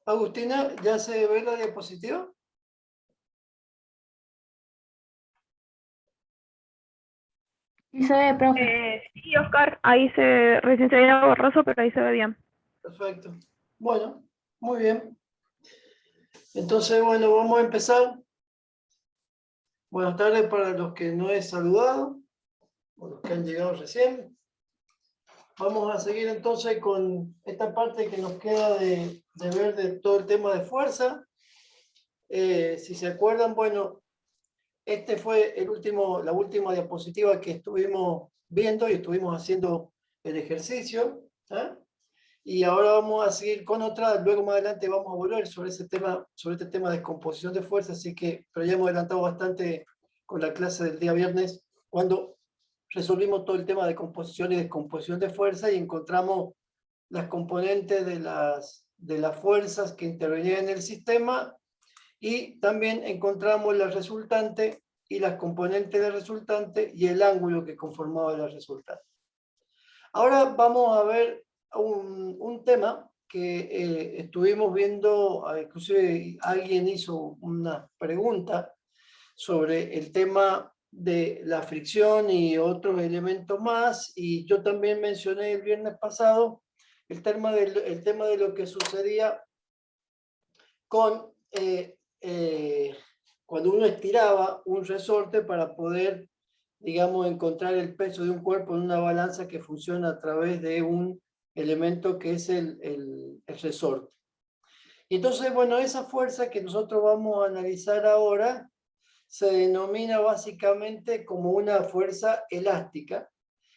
Agustina, ¿ya se ve la diapositiva? Sí se ve, profe. Sí, Oscar, ahí recién se veía borroso, pero ahí se ve bien. Perfecto. Bueno, muy bien. Entonces, bueno, vamos a empezar. Buenas tardes para los que no he saludado, o los que han llegado recién. Vamos a seguir entonces con esta parte que nos queda de ver de todo el tema de fuerza. Si se acuerdan, bueno, este fue la última diapositiva que estuvimos viendo y estuvimos haciendo el ejercicio. Y ahora vamos a seguir con otra, luego más adelante vamos a volver sobre este tema de composición de fuerza, así que, pero ya hemos adelantado bastante con la clase del día viernes, cuando resolvimos todo el tema de composición y descomposición de fuerza y encontramos las componentes de las fuerzas que intervenían en el sistema y también encontramos la resultante y las componentes del resultante y el ángulo que conformaba la resultante. Ahora vamos a ver un tema que estuvimos viendo, inclusive alguien hizo una pregunta sobre el tema de la fricción y otros elementos más, y yo también mencioné el viernes pasado el tema de lo que sucedía con cuando uno estiraba un resorte para poder, digamos, encontrar el peso de un cuerpo en una balanza que funciona a través de un elemento que es el resorte. Y entonces, bueno, esa fuerza que nosotros vamos a analizar ahora se denomina básicamente como una fuerza elástica.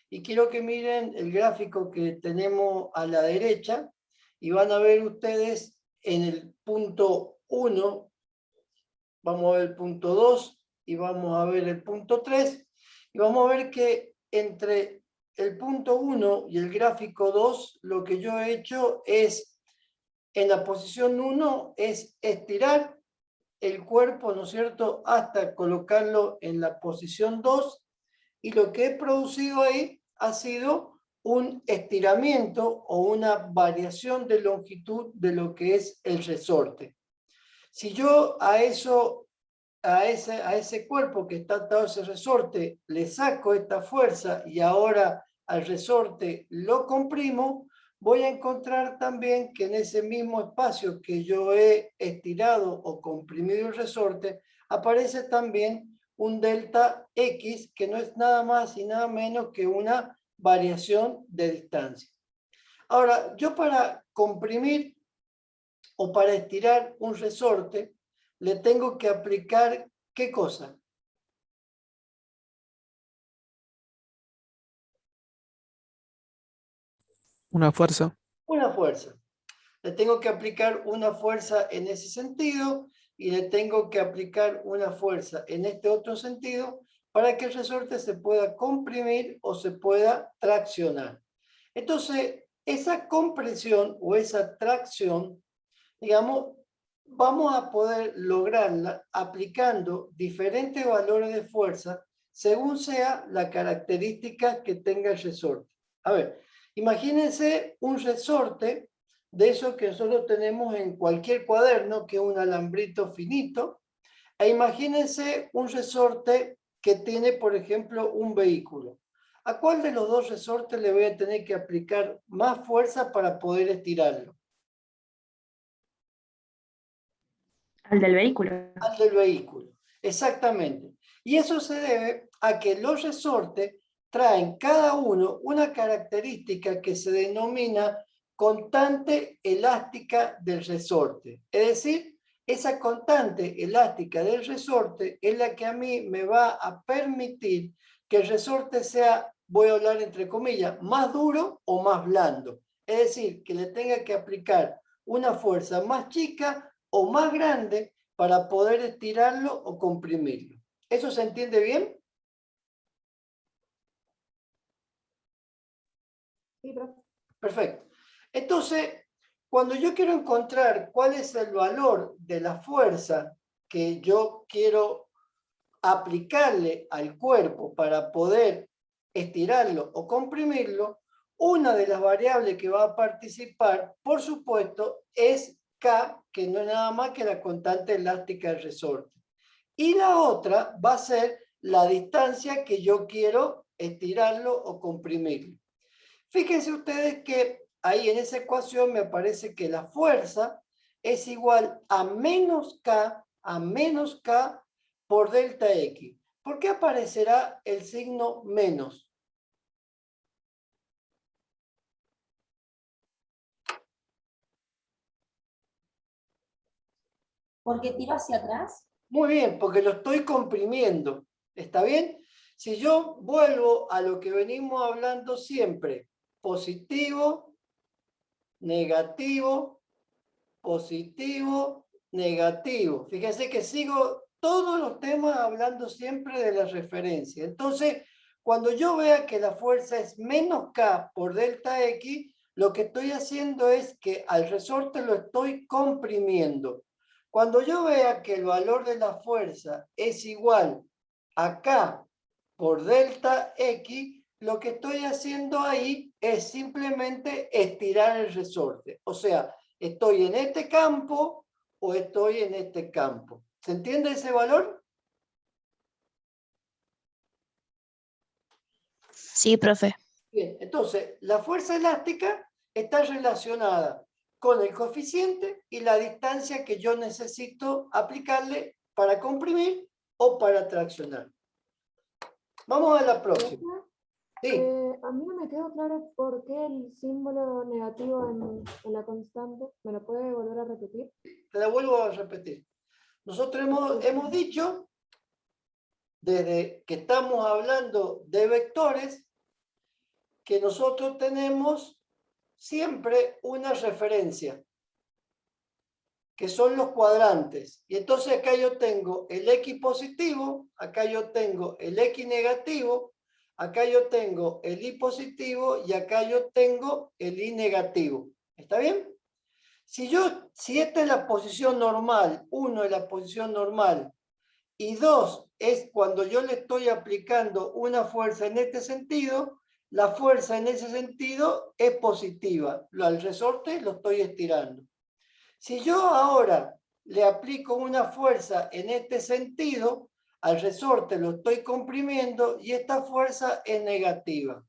Y quiero que miren el gráfico que tenemos a la derecha y van a ver ustedes en el punto 1, vamos a ver el punto 2 y vamos a ver el punto 3 y vamos a ver que entre el punto 1 y el gráfico 2 lo que yo he hecho es, en la posición 1 es estirar el cuerpo, ¿no es cierto?, hasta colocarlo en la posición 2 y lo que he producido ahí ha sido un estiramiento o una variación de longitud de lo que es el resorte. Si yo a ese cuerpo que está atado a ese resorte le saco esta fuerza y ahora al resorte lo comprimo, voy a encontrar también que en ese mismo espacio que yo he estirado o comprimido el resorte, aparece también un delta X, que no es nada más y nada menos que una variación de distancia. Ahora, yo para comprimir o para estirar un resorte, le tengo que aplicar, ¿qué cosa? Una fuerza. Una fuerza. Le tengo que aplicar una fuerza en ese sentido y le tengo que aplicar una fuerza en este otro sentido para que el resorte se pueda comprimir o se pueda traccionar. Entonces, esa compresión o esa tracción, digamos, vamos a poder lograrla aplicando diferentes valores de fuerza según sea la característica que tenga el resorte. A ver, imagínense un resorte de eso que nosotros tenemos en cualquier cuaderno, que es un alambrito finito, e imagínense un resorte que tiene, por ejemplo, un vehículo. ¿A cuál de los dos resortes le voy a tener que aplicar más fuerza para poder estirarlo? Al del vehículo. Al del vehículo, exactamente. Y eso se debe a que los resortes traen cada uno una característica que se denomina constante elástica del resorte. Es decir, esa constante elástica del resorte es la que a mí me va a permitir que el resorte sea, voy a hablar entre comillas, más duro o más blando. Es decir, que le tenga que aplicar una fuerza más chica o más grande para poder estirarlo o comprimirlo. ¿Eso se entiende bien? Sí, profe. Perfecto. Entonces, cuando yo quiero encontrar cuál es el valor de la fuerza que yo quiero aplicarle al cuerpo para poder estirarlo o comprimirlo, una de las variables que va a participar, por supuesto, es K, que no es nada más que la constante elástica del resorte. Y la otra va a ser la distancia que yo quiero estirarlo o comprimirlo. Fíjense ustedes que ahí en esa ecuación me aparece que la fuerza es igual a menos K por delta X. ¿Por qué aparecerá el signo menos? ¿Porque tiro hacia atrás? Muy bien, porque lo estoy comprimiendo. ¿Está bien? Si yo vuelvo a lo que venimos hablando siempre, positivo, negativo, positivo, negativo. Fíjense que sigo todos los temas hablando siempre de la referencia. Entonces, cuando yo vea que la fuerza es menos K por delta X, lo que estoy haciendo es que al resorte lo estoy comprimiendo. Cuando yo vea que el valor de la fuerza es igual a K por delta X, lo que estoy haciendo ahí es simplemente estirar el resorte. O sea, ¿estoy en este campo o estoy en este campo? ¿Se entiende ese valor? Sí, profe. Bien, entonces, la fuerza elástica está relacionada con el coeficiente y la distancia que yo necesito aplicarle para comprimir o para traccionar. Vamos a la próxima. Sí. A mí no me quedó claro por qué el símbolo negativo en la constante. ¿Me lo puede volver a repetir? Te la vuelvo a repetir. Nosotros hemos dicho, desde que estamos hablando de vectores, que nosotros tenemos siempre una referencia, que son los cuadrantes. Y entonces acá yo tengo el X positivo, acá yo tengo el X negativo, acá yo tengo el Y positivo y acá yo tengo el Y negativo. ¿Está bien? Si esta es la posición normal, 1 es la posición normal, y 2 es cuando yo le estoy aplicando una fuerza en este sentido, la fuerza en ese sentido es positiva. Al resorte lo estoy estirando. Si yo ahora le aplico una fuerza en este sentido, al resorte lo estoy comprimiendo y esta fuerza es negativa.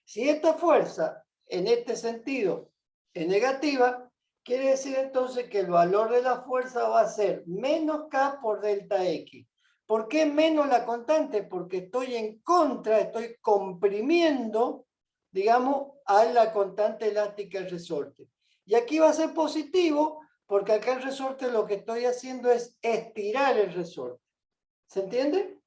Si esta fuerza en este sentido es negativa, quiere decir entonces que el valor de la fuerza va a ser menos K por delta X. ¿Por qué menos la constante? Porque estoy en contra, estoy comprimiendo, digamos, a la constante elástica del resorte. Y aquí va a ser positivo porque acá el resorte lo que estoy haciendo es estirar el resorte. ¿Se entiende?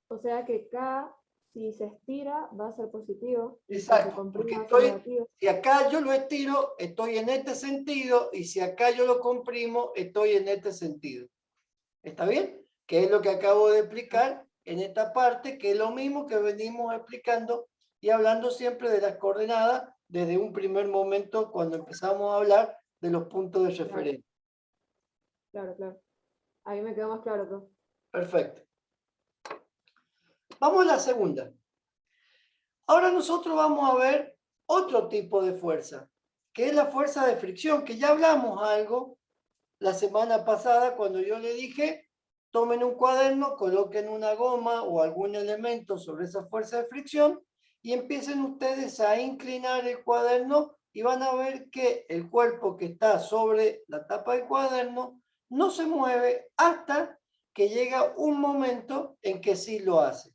O sea que K, si se estira, va a ser positivo. Y si se Exacto, comprime, porque va a ser negativo. si acá yo lo estiro, estoy en este sentido, y si acá yo lo comprimo, estoy en este sentido. ¿Está bien? Que es lo que acabo de explicar en esta parte, que es lo mismo que venimos explicando y hablando siempre de las coordenadas desde un primer momento cuando empezamos a hablar de los puntos de referencia. Claro, claro. Ahí me quedó más claro, profe. Perfecto. Vamos a la segunda. Ahora nosotros vamos a ver otro tipo de fuerza, que es la fuerza de fricción, que ya hablamos algo la semana pasada cuando yo le dije, tomen un cuaderno, coloquen una goma o algún elemento sobre esa fuerza de fricción y empiecen ustedes a inclinar el cuaderno y van a ver que el cuerpo que está sobre la tapa del cuaderno no se mueve hasta que llega un momento en que sí lo hace.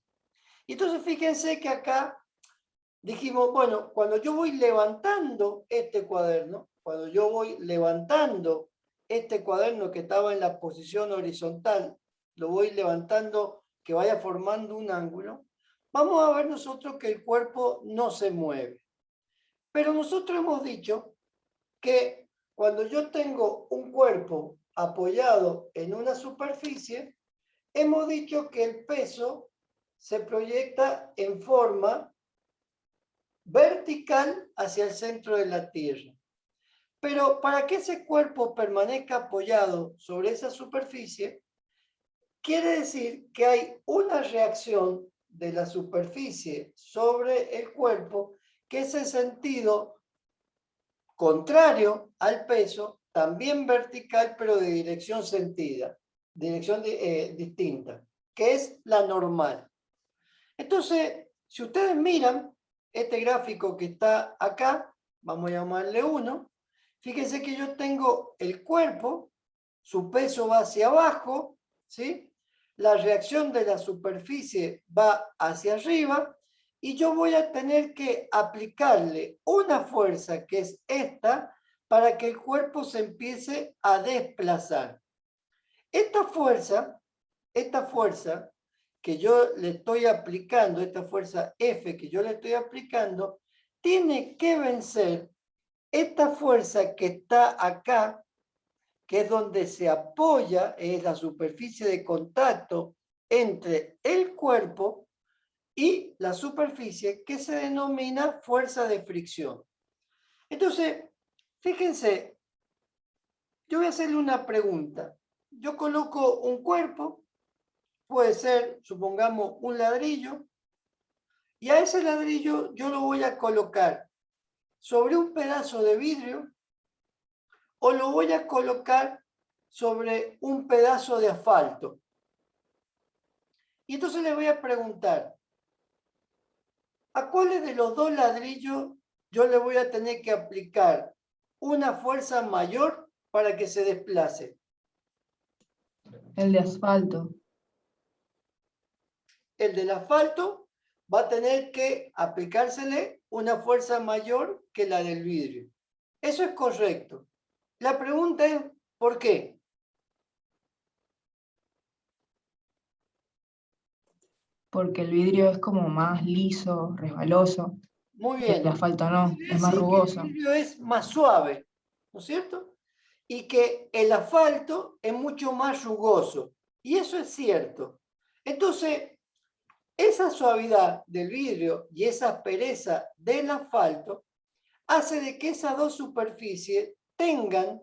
Y entonces fíjense que acá dijimos, bueno, cuando yo voy levantando este cuaderno, cuando yo voy levantando este cuaderno que estaba en la posición horizontal, lo voy levantando que vaya formando un ángulo, vamos a ver nosotros que el cuerpo no se mueve. Pero nosotros hemos dicho que cuando yo tengo un cuerpo apoyado en una superficie, hemos dicho que el peso se proyecta en forma vertical hacia el centro de la Tierra. Pero para que ese cuerpo permanezca apoyado sobre esa superficie, quiere decir que hay una reacción de la superficie sobre el cuerpo que es en sentido contrario al peso, también vertical, pero de dirección distinta, que es la normal. Entonces, si ustedes miran este gráfico que está acá, vamos a llamarle 1, fíjense que yo tengo el cuerpo, su peso va hacia abajo, ¿sí? La reacción de la superficie va hacia arriba, y yo voy a tener que aplicarle una fuerza, que es esta, para que el cuerpo se empiece a desplazar. Esta fuerza que yo le estoy aplicando, esta fuerza F que yo le estoy aplicando, tiene que vencer esta fuerza que está acá, que es donde se apoya, es la superficie de contacto entre el cuerpo y la superficie, que se denomina fuerza de fricción. Entonces, fíjense, yo voy a hacerle una pregunta. Yo coloco un cuerpo, puede ser, supongamos, un ladrillo, y a ese ladrillo yo lo voy a colocar sobre un pedazo de vidrio, o lo voy a colocar sobre un pedazo de asfalto. Y entonces le voy a preguntar, ¿a cuáles de los dos ladrillos yo le voy a tener que aplicar una fuerza mayor para que se desplace? El de asfalto. El del asfalto va a tener que aplicársele una fuerza mayor que la del vidrio. Eso es correcto. La pregunta es, ¿por qué? Porque el vidrio es como más liso, resbaloso. Muy Y el bien. asfalto no, Quiere es más decir que rugoso. el vidrio es más suave, ¿no es cierto? Y que el asfalto es mucho más rugoso. Y eso es cierto. Entonces, esa suavidad del vidrio y esa aspereza del asfalto hace de que esas dos superficies tengan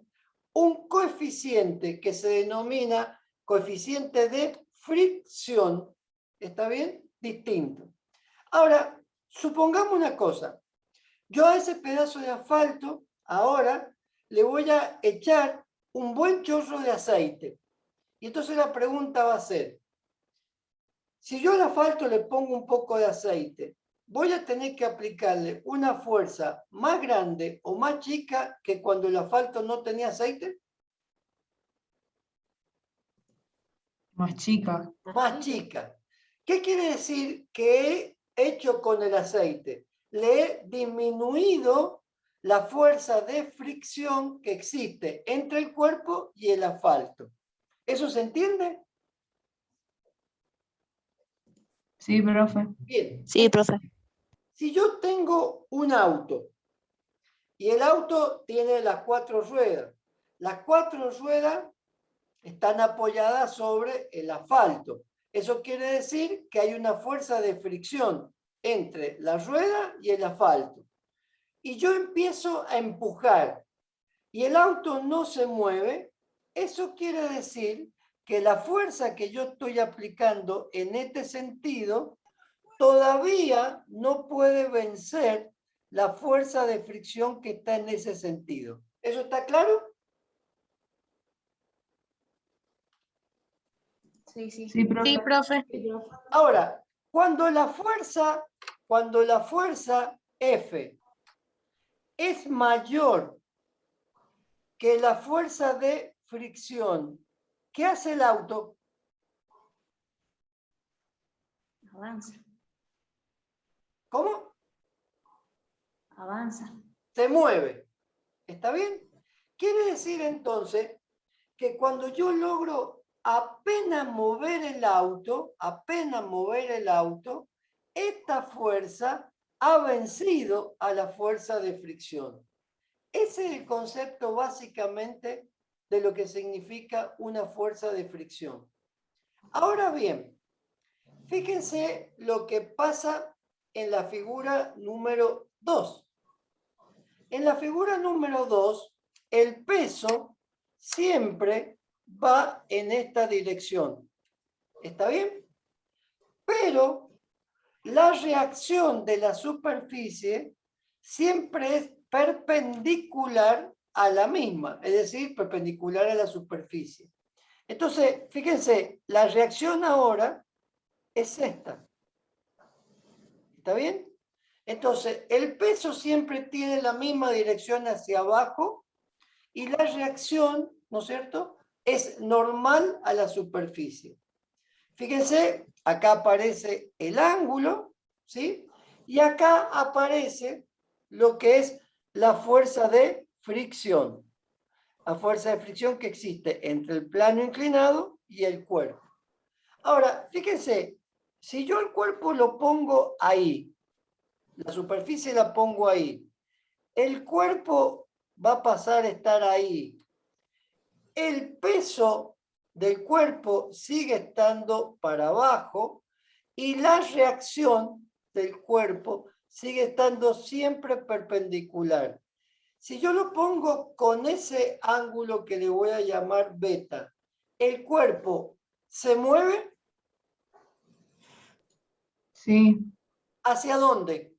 un coeficiente que se denomina coeficiente de fricción, ¿está bien? Distinto. Ahora, supongamos una cosa. Yo a ese pedazo de asfalto, ahora, le voy a echar un buen chorro de aceite. Y entonces la pregunta va a ser, si yo al asfalto le pongo un poco de aceite, ¿voy a tener que aplicarle una fuerza más grande o más chica que cuando el asfalto no tenía aceite? Más chica. Más chica. ¿Qué quiere decir que he hecho con el aceite? Le he disminuido la fuerza de fricción que existe entre el cuerpo y el asfalto. ¿Eso se entiende? Sí, profe. Bien. Sí, profe. Si yo tengo un auto y el auto tiene las 4 ruedas, las 4 ruedas están apoyadas sobre el asfalto. Eso quiere decir que hay una fuerza de fricción entre la rueda y el asfalto. Y yo empiezo a empujar y el auto no se mueve. Eso quiere decir que la fuerza que yo estoy aplicando en este sentido todavía no puede vencer la fuerza de fricción que está en ese sentido. ¿Eso está claro? Sí, sí. Sí, profe. Sí, profe. Sí, profe. Ahora, cuando la fuerza F es mayor que la fuerza de fricción, ¿qué hace el auto? Avanza, ¿Cómo? avanza. Se mueve. ¿Está bien? Quiere decir entonces que cuando yo logro apenas mover el auto, esta fuerza ha vencido a la fuerza de fricción. Ese es el concepto básicamente de lo que significa una fuerza de fricción. Ahora bien, fíjense lo que pasa en la figura número 2. En la figura número 2, el peso siempre va en esta dirección. ¿Está bien? Pero la reacción de la superficie siempre es perpendicular a la misma, es decir, perpendicular a la superficie. Entonces, fíjense, la reacción ahora es esta. ¿Está bien? Entonces, el peso siempre tiene la misma dirección hacia abajo y la reacción, ¿no es cierto?, es normal a la superficie. Fíjense, acá aparece el ángulo, ¿sí? Y acá aparece lo que es la fuerza de fricción. La fuerza de fricción que existe entre el plano inclinado y el cuerpo. Ahora, fíjense, si yo el cuerpo lo pongo ahí, la superficie la pongo ahí, el cuerpo va a pasar a estar ahí. El peso del cuerpo sigue estando para abajo y la reacción del cuerpo sigue estando siempre perpendicular. Si yo lo pongo con ese ángulo que le voy a llamar beta, ¿el cuerpo se mueve? Sí, ¿Hacia dónde?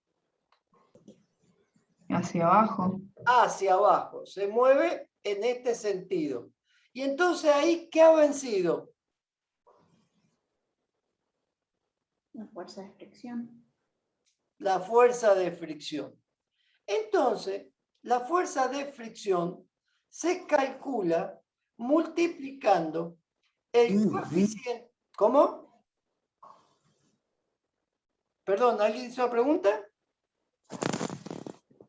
hacia abajo. Hacia abajo. Se mueve en este sentido. Y entonces ahí, ¿qué ha vencido? La fuerza de fricción. La fuerza de fricción. Entonces, la fuerza de fricción se calcula multiplicando el coeficiente. ¿Cómo? Perdón, ¿alguien hizo una pregunta?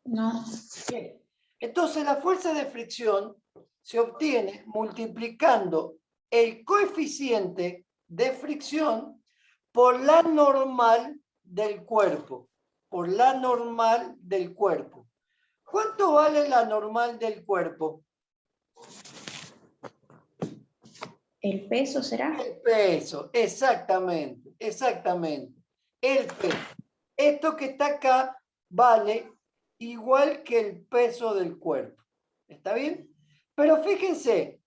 No. Bien. Entonces, la fuerza de fricción se obtiene multiplicando el coeficiente de fricción por la normal del cuerpo. Por la normal del cuerpo. ¿Cuánto vale la normal del cuerpo? ¿El peso será? El peso, exactamente, exactamente. El peso. Esto que está acá vale igual que el peso del cuerpo. ¿Está bien? Pero fíjense,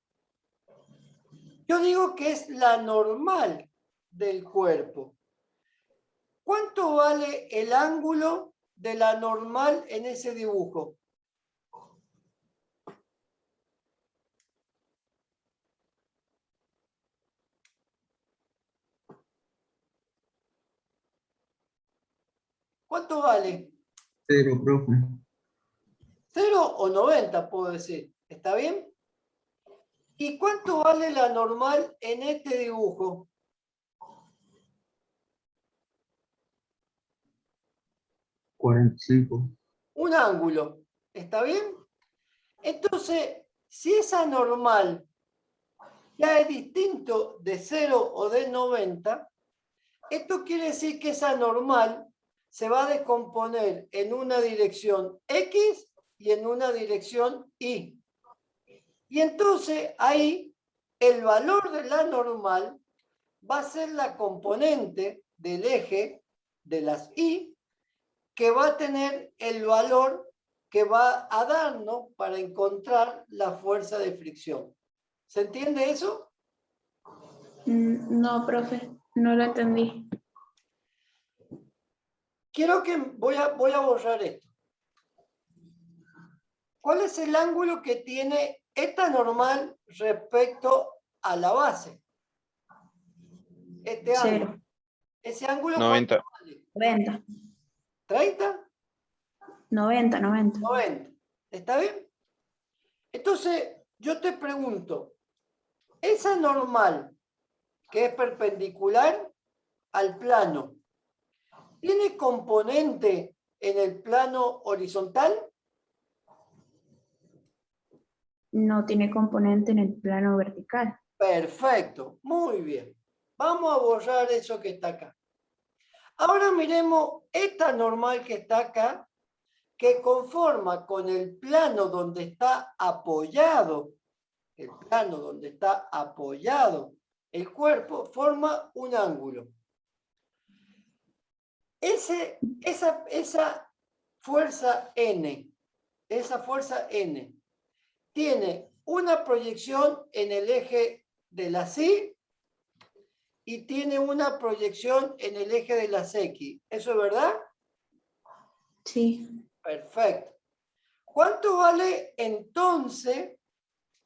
yo digo que es la normal del cuerpo. ¿Cuánto vale el ángulo de la normal en ese dibujo? ¿Cuánto vale? 0, profe. 0 o 90, puedo decir. ¿Está bien? ¿Y cuánto vale la normal en este dibujo? 45. Un ángulo. ¿Está bien? Entonces, si esa normal ya es distinto de 0 o de 90, esto quiere decir que esa normal se va a descomponer en una dirección X y en una dirección Y. Y entonces ahí el valor de la normal va a ser la componente del eje de las Y que va a tener el valor que va a darnos para encontrar la fuerza de fricción. ¿Se entiende eso? No, profe, no lo entendí. Quiero que voy a borrar esto. ¿Cuál es el ángulo que tiene esta normal respecto a la base? Este ángulo. 0. ¿Ese ángulo 90. cuánto vale? 90. ¿30? 90, 90. 90. ¿Está bien? Entonces, yo te pregunto, esa normal que es perpendicular al plano, ¿tiene componente en el plano horizontal? No tiene componente en el plano vertical. Perfecto, muy bien. Vamos a borrar eso que está acá. Ahora miremos esta normal que está acá, que conforma con el plano donde está apoyado, el plano donde está apoyado el cuerpo, forma un ángulo. Esa fuerza N, tiene una proyección en el eje de las Y y tiene una proyección en el eje de las X. ¿Eso es verdad? Sí. Perfecto. ¿Cuánto vale entonces?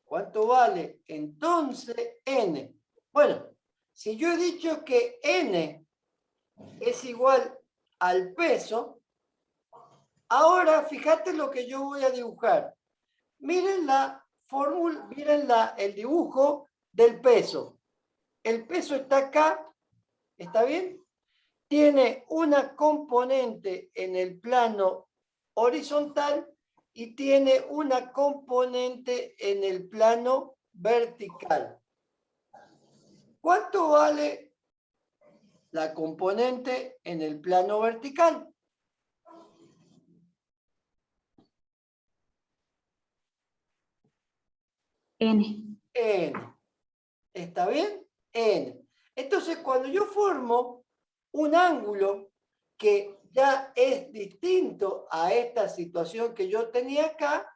¿Cuánto vale entonces n? Bueno, si yo he dicho que n es igual al peso, ahora fíjate lo que yo voy a dibujar. Miren la fórmula, miren el dibujo del peso. El peso está acá, ¿está bien? Tiene una componente en el plano horizontal y tiene una componente en el plano vertical. ¿Cuánto vale la componente en el plano vertical? N. N. ¿Está bien? N. Entonces, cuando yo formo un ángulo que ya es distinto a esta situación que yo tenía acá,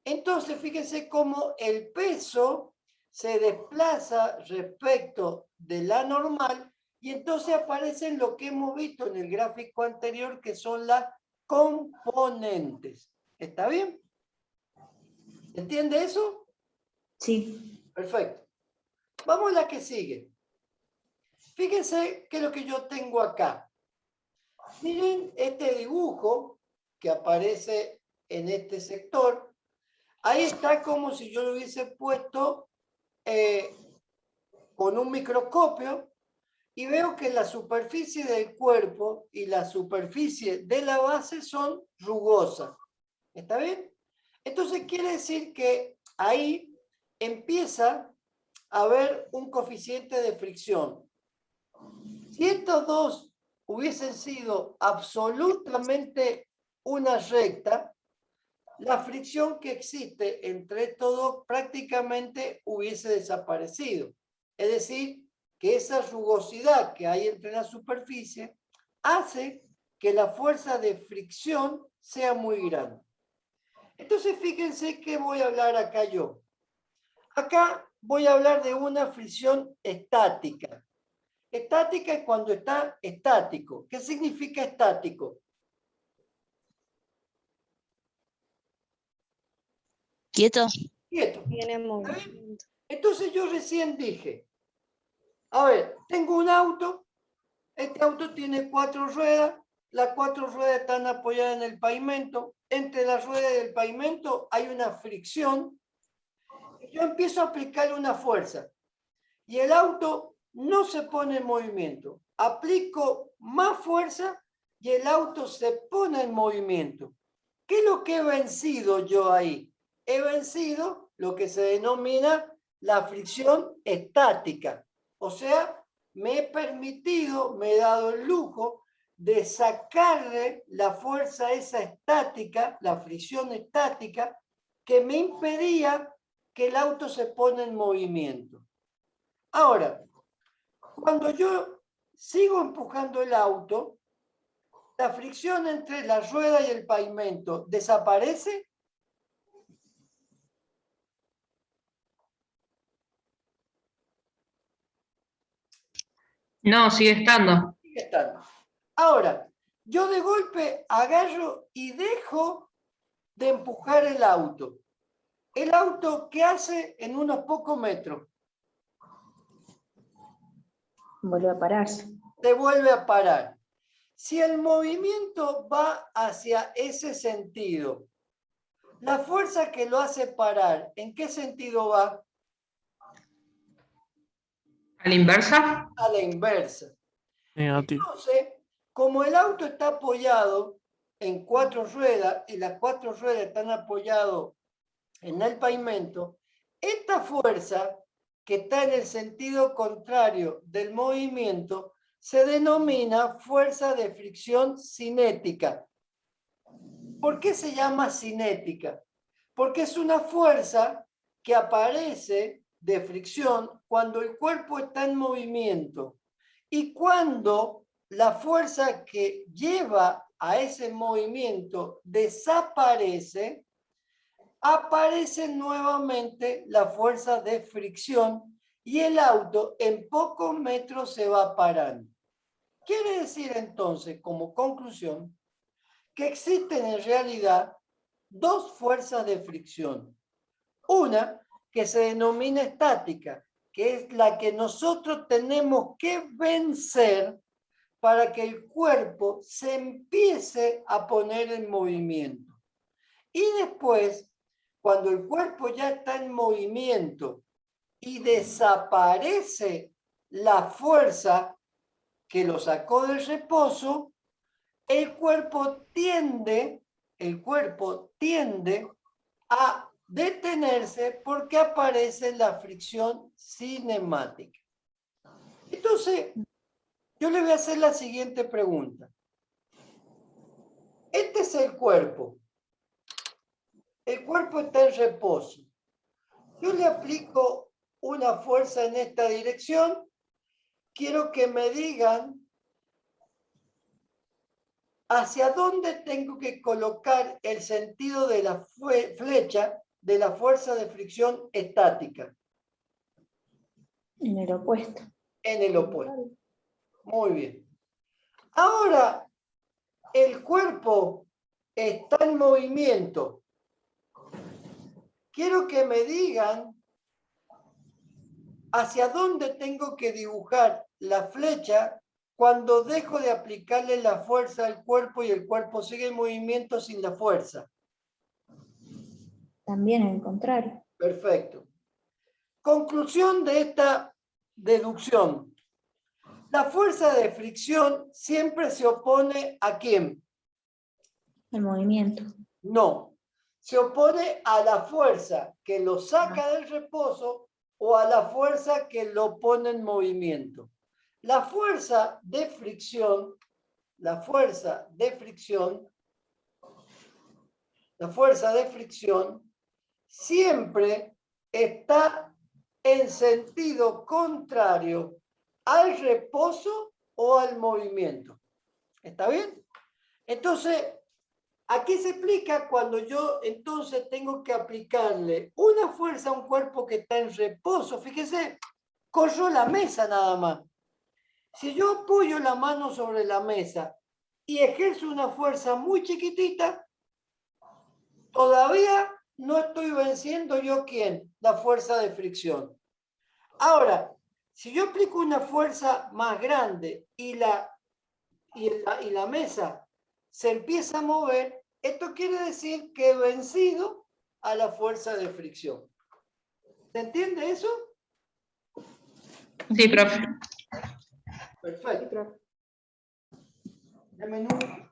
entonces fíjense cómo el peso se desplaza respecto de la normal y entonces aparecen lo que hemos visto en el gráfico anterior, que son las componentes. ¿Está bien? ¿Entiende eso? Sí. Perfecto. Vamos a la que sigue. Fíjense qué es lo que yo tengo acá. Miren este dibujo que aparece en este sector. Ahí está como si yo lo hubiese puesto con un microscopio y veo que la superficie del cuerpo y la superficie de la base son rugosas. ¿Está bien? Entonces quiere decir que ahí empieza a haber un coeficiente de fricción. Si estos dos hubiesen sido absolutamente una recta, la fricción que existe entre estos dos prácticamente hubiese desaparecido. Es decir, que esa rugosidad que hay entre la superficie hace que la fuerza de fricción sea muy grande. Entonces, fíjense que voy a hablar acá yo. Acá voy a hablar de una fricción estática. Estática es cuando está estático. ¿Qué significa estático? Quieto. Quieto. Tiene movimiento. Entonces yo recién dije, a ver, tengo un auto, este auto tiene 4 ruedas, las 4 ruedas están apoyadas en el pavimento, entre las ruedas del pavimento hay una fricción, y yo empiezo a aplicarle una fuerza, y el auto no se pone en movimiento, aplico más fuerza y el auto se pone en movimiento. ¿Qué es lo que he vencido yo ahí? He vencido lo que se denomina la fricción estática. O sea, me he permitido, me he dado el lujo de sacarle la fuerza esa estática, la fricción estática, que me impedía que el auto se pone en movimiento. Ahora, cuando yo sigo empujando el auto, la fricción entre la rueda y el pavimento desaparece. No, sigue estando. Sigue estando. Ahora, yo de golpe agarro y dejo de empujar el auto. ¿El auto qué hace en unos pocos metros? Vuelve a pararse. Se vuelve a parar. Si el movimiento va hacia ese sentido, la fuerza que lo hace parar, ¿en qué sentido va? ¿A la inversa? A la inversa. Negativo. Entonces, como el auto está apoyado en 4 ruedas y las 4 ruedas están apoyadas en el pavimento, esta fuerza que está en el sentido contrario del movimiento se denomina fuerza de fricción cinética. ¿Por qué se llama cinética? Porque es una fuerza que aparece de fricción cuando el cuerpo está en movimiento y cuando la fuerza que lleva a ese movimiento desaparece, aparece nuevamente la fuerza de fricción y el auto en pocos metros se va parando. Quiere decir entonces, como conclusión, que existen en realidad dos fuerzas de fricción. Una que se denomina estática, que es la que nosotros tenemos que vencer para que el cuerpo se empiece a poner en movimiento. Y después, cuando el cuerpo ya está en movimiento y desaparece la fuerza que lo sacó del reposo, el cuerpo tiende a detenerse porque aparece la fricción cinemática. Entonces, yo le voy a hacer la siguiente pregunta. Este es el cuerpo. El cuerpo está en reposo. Yo le aplico una fuerza en esta dirección. Quiero que me digan hacia dónde tengo que colocar el sentido de la flecha de la fuerza de fricción estática. En el opuesto. En el opuesto. Muy bien. Ahora, el cuerpo está en movimiento. Quiero que me digan hacia dónde tengo que dibujar la flecha cuando dejo de aplicarle la fuerza al cuerpo y el cuerpo sigue en movimiento sin la fuerza. También el contrario. Perfecto. Conclusión de esta deducción. La fuerza de fricción siempre se opone ¿a quién? El movimiento. No. Se opone a la fuerza que lo saca del reposo o a la fuerza que lo pone en movimiento. La fuerza de fricción siempre está en sentido contrario al reposo o al movimiento. ¿Está bien? Entonces, aquí se explica cuando yo entonces tengo que aplicarle una fuerza a un cuerpo que está en reposo. Fíjese, corro la mesa nada más. Si yo apoyo la mano sobre la mesa y ejerzo una fuerza muy chiquitita, todavía no estoy venciendo yo ¿quién? La fuerza de fricción. Ahora, si yo aplico una fuerza más grande y la mesa se empieza a mover, esto quiere decir que he vencido a la fuerza de fricción. ¿Se entiende eso? Sí, profe. Perfecto. Dame un número.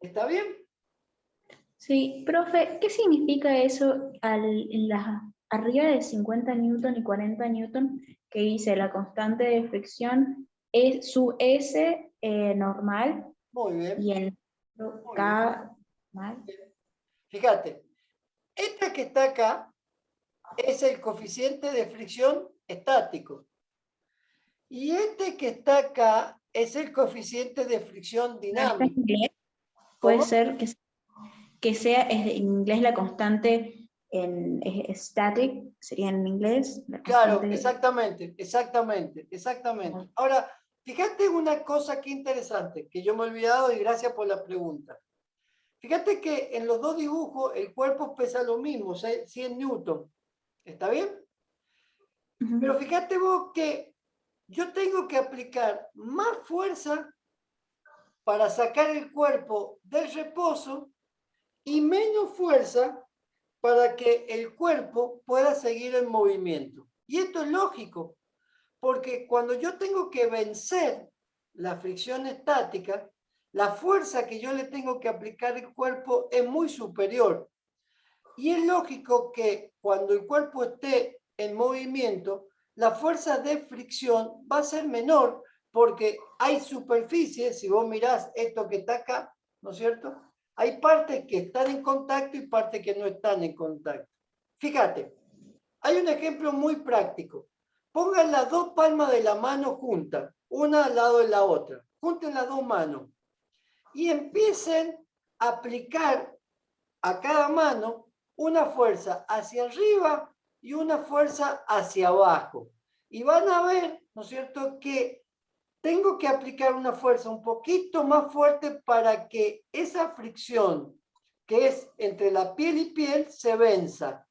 ¿Está bien? Sí, profe, ¿qué significa eso arriba de 50 newton y 40 newton que dice la constante de fricción es su S normal Muy bien. y en K normal? Fíjate, este que está acá es el coeficiente de fricción estático. Y este que está acá es el coeficiente de fricción ¿No está en dinámico. inglés? Puede ¿Cómo? ser que sea en inglés la constante es static, sería en inglés. La Claro, constante... exactamente. Ahora, fíjate una cosa que interesante, que yo me he olvidado y gracias por la pregunta. Fíjate que en los dos dibujos el cuerpo pesa lo mismo, 100 newton. ¿Está bien? Ujú. Pero fíjate vos que yo tengo que aplicar más fuerza para sacar el cuerpo del reposo y menos fuerza para que el cuerpo pueda seguir en movimiento. Y esto es lógico, porque cuando yo tengo que vencer la fricción estática, la fuerza que yo le tengo que aplicar al cuerpo es muy superior. Y es lógico que cuando el cuerpo esté en movimiento, la fuerza de fricción va a ser menor porque hay superficies, si vos mirás esto que está acá, ¿no es cierto? Hay partes que están en contacto y partes que no están en contacto. Fíjate, hay un ejemplo muy práctico. Pongan las dos palmas de la mano juntas, una al lado de la otra. junten las dos manos y empiecen a aplicar a cada mano una fuerza hacia arriba y una fuerza hacia abajo. Y van a ver, ¿no es cierto?, que tengo que aplicar una fuerza un poquito más fuerte para que esa fricción que es entre la piel y piel se venza.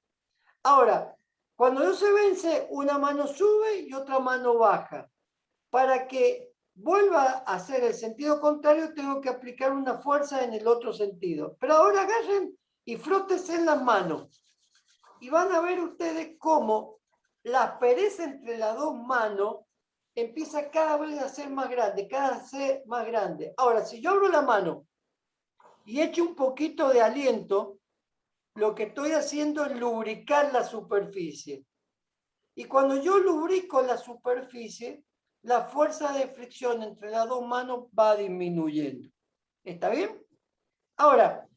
Ahora, cuando no se vence, una mano sube y otra mano baja. Para que vuelva a hacer el sentido contrario, tengo que aplicar una fuerza en el otro sentido. Pero ahora agarren y frótense en las manos. Y van a ver ustedes cómo la aspereza entre las dos manos empieza cada vez a ser más grande, cada vez más grande. Ahora, si yo abro la mano y echo un poquito de aliento, lo que estoy haciendo es lubricar la superficie. Y cuando yo lubrico la superficie, la fuerza de fricción entre las dos manos va disminuyendo. ¿Está bien? Ahora,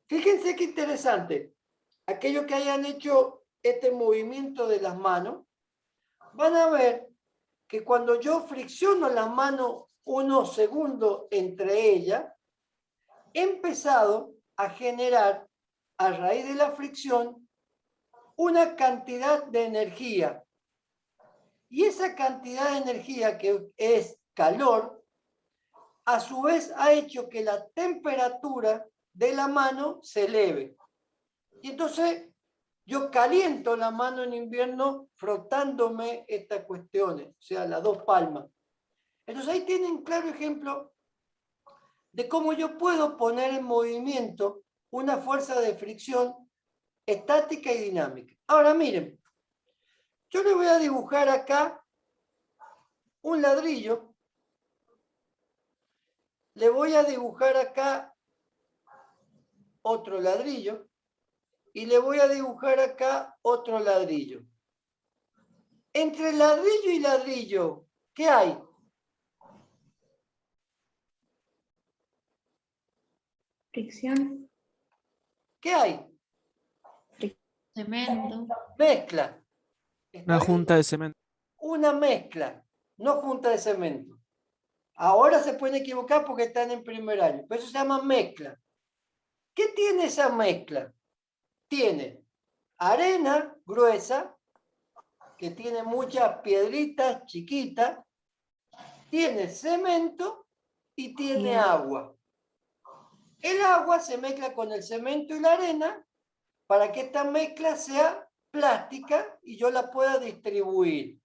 fíjense qué interesante. Aquellos que hayan hecho este movimiento de las manos, van a ver que cuando yo fricciono las manos unos segundos entre ellas, he empezado a generar, a raíz de la fricción, una cantidad de energía. Y esa cantidad de energía, que es calor, a su vez ha hecho que la temperatura de la mano se eleve. Y entonces yo caliento la mano en invierno frotándome estas cuestiones, o sea, las dos palmas. Entonces ahí tienen un claro ejemplo de cómo yo puedo poner en movimiento una fuerza de fricción estática y dinámica. Ahora miren, yo le voy a dibujar acá un ladrillo, le voy a dibujar acá otro ladrillo y le voy a dibujar acá otro ladrillo. Entre ladrillo y ladrillo, ¿qué hay? Fricción. ¿Qué hay? Cemento. Mezcla. ¿Está Una bien? junta de cemento. Una mezcla, no junta de cemento. Ahora se pueden equivocar porque están en primer año, pero eso se llama mezcla. ¿Qué tiene esa mezcla? Tiene arena gruesa, que tiene muchas piedritas chiquitas, tiene cemento y tiene agua. El agua se mezcla con el cemento y la arena para que esta mezcla sea plástica y yo la pueda distribuir.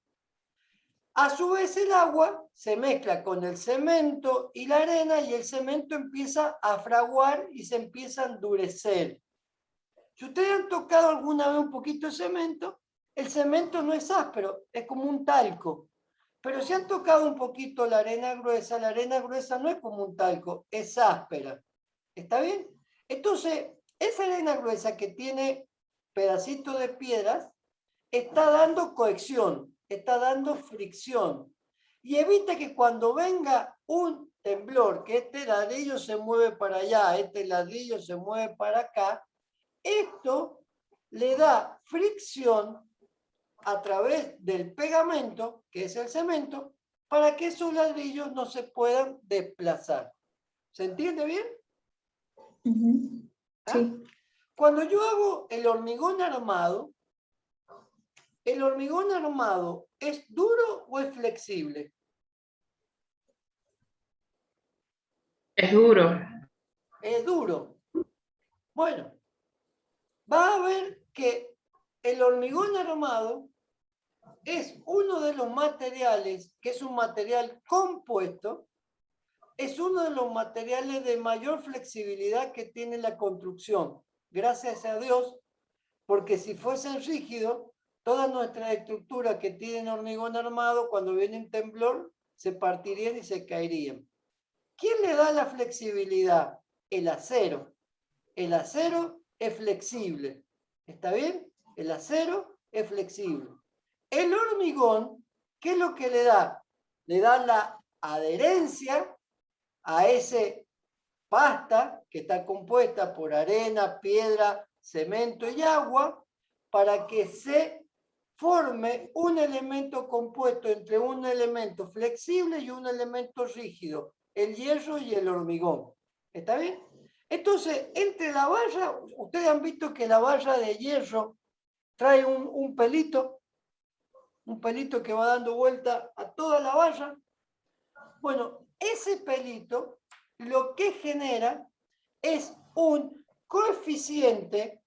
A su vez el agua se mezcla con el cemento y la arena y el cemento empieza a fraguar y se empieza a endurecer. Si ustedes han tocado alguna vez un poquito de cemento, el cemento no es áspero, es como un talco. Pero si han tocado un poquito la arena gruesa no es como un talco, es áspera. ¿Está bien? Entonces, esa arena gruesa que tiene pedacitos de piedras está dando cohesión, está dando fricción. Y evita que cuando venga un temblor, que este ladrillo se mueve para allá, este ladrillo se mueve para acá, esto le da fricción a través del pegamento, que es el cemento, para que esos ladrillos no se puedan desplazar. ¿Se entiende bien? Sí. Cuando yo hago el hormigón armado ¿es duro o es flexible? Es duro. Es duro. Bueno, va a ver que el hormigón armado es uno de los materiales, que es un material compuesto, es uno de los materiales de mayor flexibilidad que tiene la construcción. Gracias a Dios, porque si fuesen rígidos, todas nuestras estructuras que tienen hormigón armado, cuando viene un temblor, se partirían y se caerían. ¿Quién le da la flexibilidad? El acero. El acero es flexible. ¿Está bien? El acero es flexible. El hormigón, ¿qué es lo que le da? Le da la adherencia a ese pasta que está compuesta por arena, piedra, cemento y agua para que se forme un elemento compuesto entre un elemento flexible y un elemento rígido, el hierro y el hormigón. ¿Está bien? Entonces, entre la valla, ustedes han visto que la valla de hierro trae un pelito que va dando vuelta a toda la valla. Bueno, ese pelito lo que genera es un coeficiente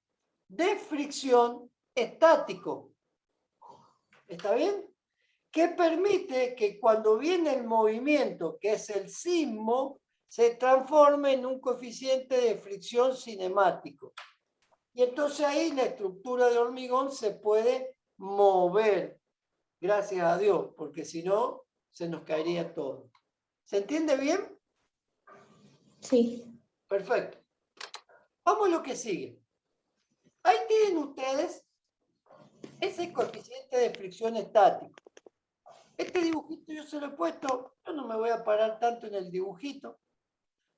de fricción estático. ¿Está bien? Que permite que cuando viene el movimiento, que es el sismo, se transforme en un coeficiente de fricción cinemático. Y entonces ahí la estructura de hormigón se puede mover, gracias a Dios, porque si no, se nos caería todo. ¿Se entiende bien? Sí. Perfecto. Vamos a lo que sigue. Ahí tienen ustedes ese coeficiente de fricción estático. Este dibujito yo se lo he puesto, yo no me voy a parar tanto en el dibujito,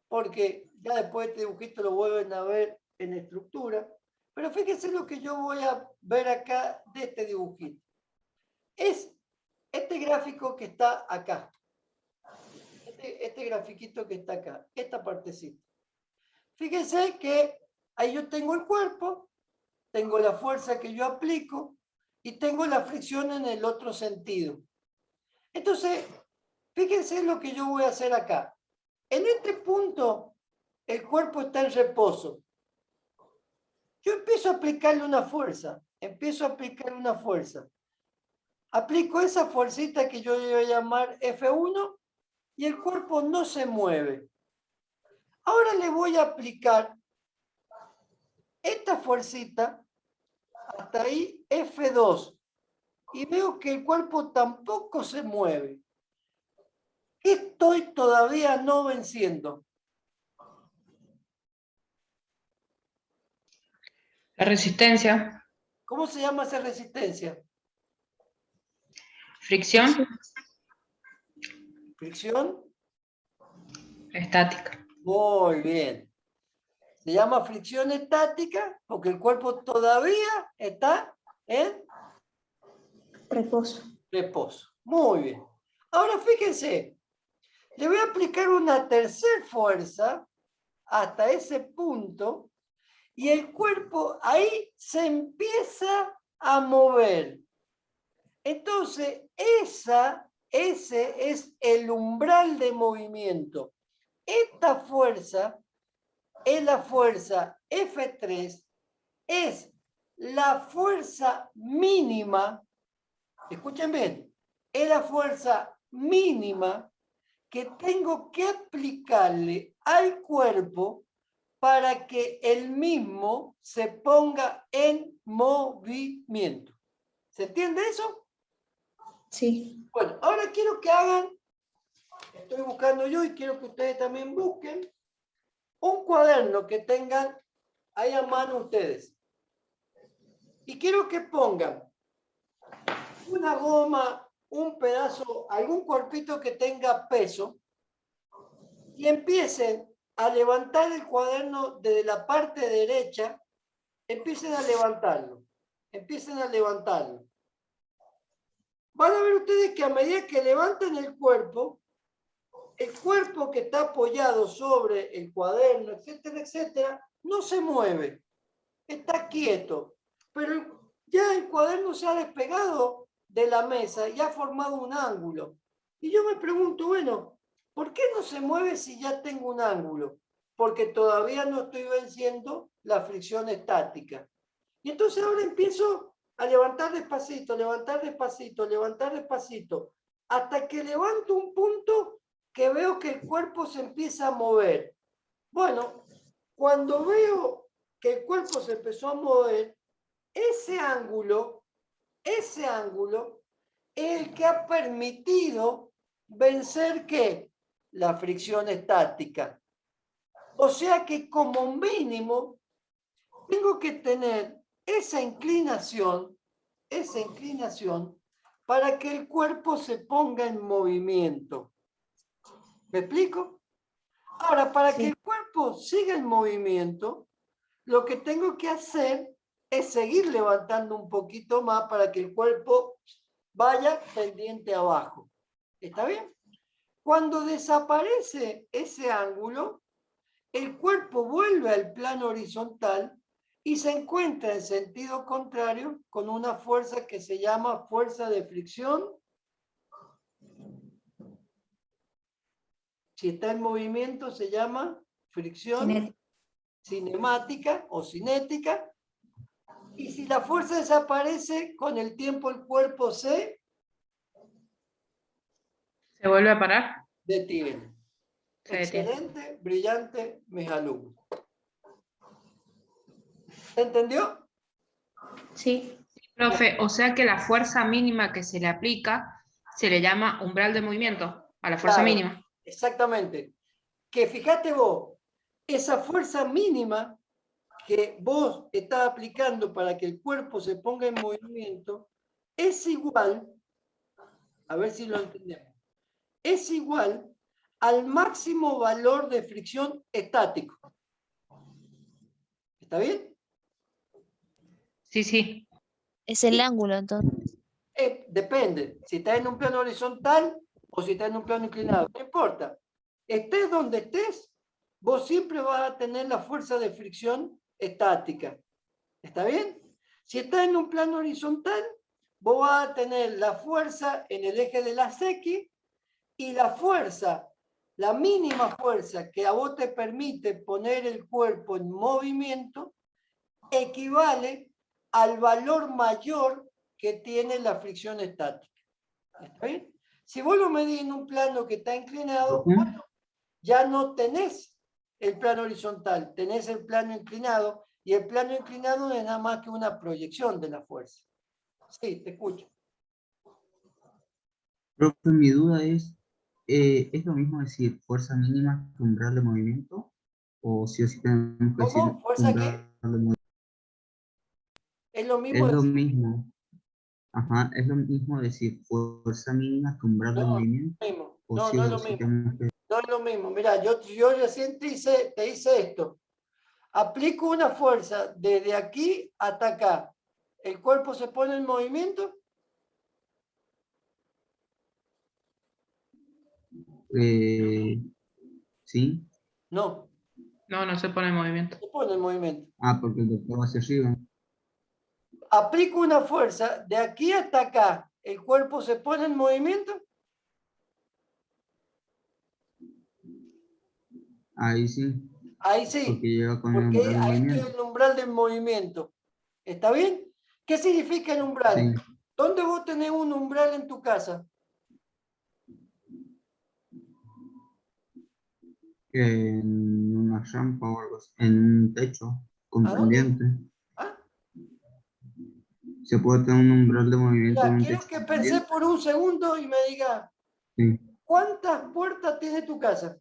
porque ya después de este dibujito lo vuelven a ver en estructura. Pero fíjense lo que yo voy a ver acá de este dibujito. Es este gráfico que está acá. Este grafiquito que está acá, esta partecita. Fíjense que ahí yo tengo el cuerpo, tengo la fuerza que yo aplico y tengo la fricción en el otro sentido. Entonces, fíjense lo que yo voy a hacer acá. En este punto, el cuerpo está en reposo. Yo empiezo a aplicarle una fuerza. Aplico esa fuercita que yo voy a llamar F1 y el cuerpo no se mueve. Ahora le voy a aplicar esta fuercita hasta ahí F2 y veo que el cuerpo tampoco se mueve. ¿Qué estoy todavía no venciendo? La resistencia, ¿Cómo se llama esa resistencia? fricción, ¿Fricción? estática. Muy bien. Se llama fricción estática porque el cuerpo todavía está en Reposo. reposo. Muy bien. Ahora fíjense, le voy a aplicar una tercera fuerza hasta ese punto y el cuerpo ahí se empieza a mover. Entonces, ese es el umbral de movimiento. Esta fuerza es la fuerza F3, es la fuerza mínima, escuchen bien, es la fuerza mínima que tengo que aplicarle al cuerpo para que el mismo se ponga en movimiento. ¿Se entiende eso? Sí. Bueno, ahora quiero que hagan, estoy buscando yo y quiero que ustedes también busquen un cuaderno que tengan ahí a mano ustedes. Y quiero que pongan una goma, un pedazo, algún cuerpito que tenga peso y empiecen a levantar el cuaderno desde la parte derecha, empiecen a levantarlo. Van a ver ustedes que a medida que levantan el cuerpo que está apoyado sobre el cuaderno, etcétera, etcétera, no se mueve, está quieto, pero ya el cuaderno se ha despegado de la mesa y ha formado un ángulo. Y yo me pregunto, bueno, ¿por qué no se mueve si ya tengo un ángulo? Porque todavía no estoy venciendo la fricción estática. Y entonces ahora empiezo a levantar despacito, hasta que levanto un punto que veo que el cuerpo se empieza a mover. Bueno, cuando veo que el cuerpo se empezó a mover, ese ángulo es el que ha permitido vencer ¿qué? La fricción estática. O sea que como mínimo tengo que tener esa inclinación para que el cuerpo se ponga en movimiento. ¿Me explico? Ahora, para que el cuerpo siga en movimiento, lo que tengo que hacer es seguir levantando un poquito más para que el cuerpo vaya pendiente abajo. ¿Está bien? Cuando desaparece ese ángulo, el cuerpo vuelve al plano horizontal y se encuentra en sentido contrario con una fuerza que se llama fuerza de fricción. Si está en movimiento se llama fricción cinemática o cinética. Y si la fuerza desaparece, con el tiempo el cuerpo se ¿Se vuelve a parar? detiene. Se detiene. Excelente, brillante, mis alumnos. ¿Se entendió? Sí. Profe, o sea que la fuerza mínima que se le aplica se le llama umbral de movimiento, a la fuerza Claro, mínima. exactamente. Que fíjate vos, esa fuerza mínima que vos estás aplicando para que el cuerpo se ponga en movimiento es igual, a ver si lo entendemos, es igual al máximo valor de fricción estático. ¿Está bien? Sí, sí. Es el ángulo, entonces. Depende, si está en un plano horizontal o si está en un plano inclinado, no importa. Estés donde estés, vos siempre vas a tener la fuerza de fricción estática. ¿Está bien? Si está en un plano horizontal, vos vas a tener la fuerza en el eje de las X y la fuerza, la mínima fuerza que a vos te permite poner el cuerpo en movimiento, equivale al valor mayor que tiene la fricción estática. ¿Está bien? Si vos lo medís en un plano que está inclinado, bueno, ya no tenés el plano horizontal, tenés el plano inclinado, y el plano inclinado no es nada más que una proyección de la fuerza. Sí, te escucho. Profe, mi duda ¿es lo mismo decir fuerza mínima que umbral de movimiento? ¿O sí o sí tenemos que decir ¿Cómo? ¿Fuerza qué? umbral de movimiento? Es lo mismo Es lo decir, mismo. Ajá, es lo mismo decir fuerza mínima que umbral de no, movimiento. ¿O no, sí no es o lo sí mismo. tenemos que... No es lo mismo. Mira, yo recién te hice esto. Aplico una fuerza desde aquí hasta acá. ¿El cuerpo se pone en movimiento? ¿Sí? No, No, no se pone en movimiento. se pone en movimiento. Ah, porque el doctor va hacia arriba. Aplico una fuerza de aquí hasta acá. ¿El cuerpo se pone en movimiento? Ahí sí, Ahí sí, porque llega con el porque umbral de ahí estoy en movimiento. el umbral del movimiento. ¿Está bien? ¿Qué significa el umbral? Sí, ¿Dónde vos tenés un umbral en tu casa? en una rampa o algo así, en un techo con ¿A dónde? pendiente. ¿Ah? Se puede tener un umbral de movimiento en Mira, un quiero techo que con pensé pendiente. por un segundo y me diga, Sí. ¿cuántas puertas tiene tu casa?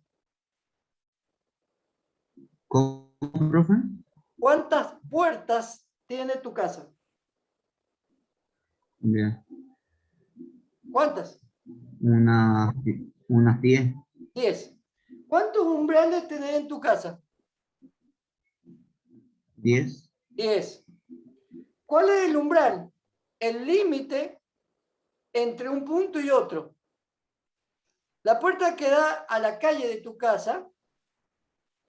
¿Cómo, profe? ¿Cuántas puertas tiene tu casa? Bien. ¿Cuántas? Unas 10. 10. ¿Cuántos umbrales tenés en tu casa? 10. 10. ¿Cuál es el umbral? El límite entre un punto y otro. La puerta que da a la calle de tu casa,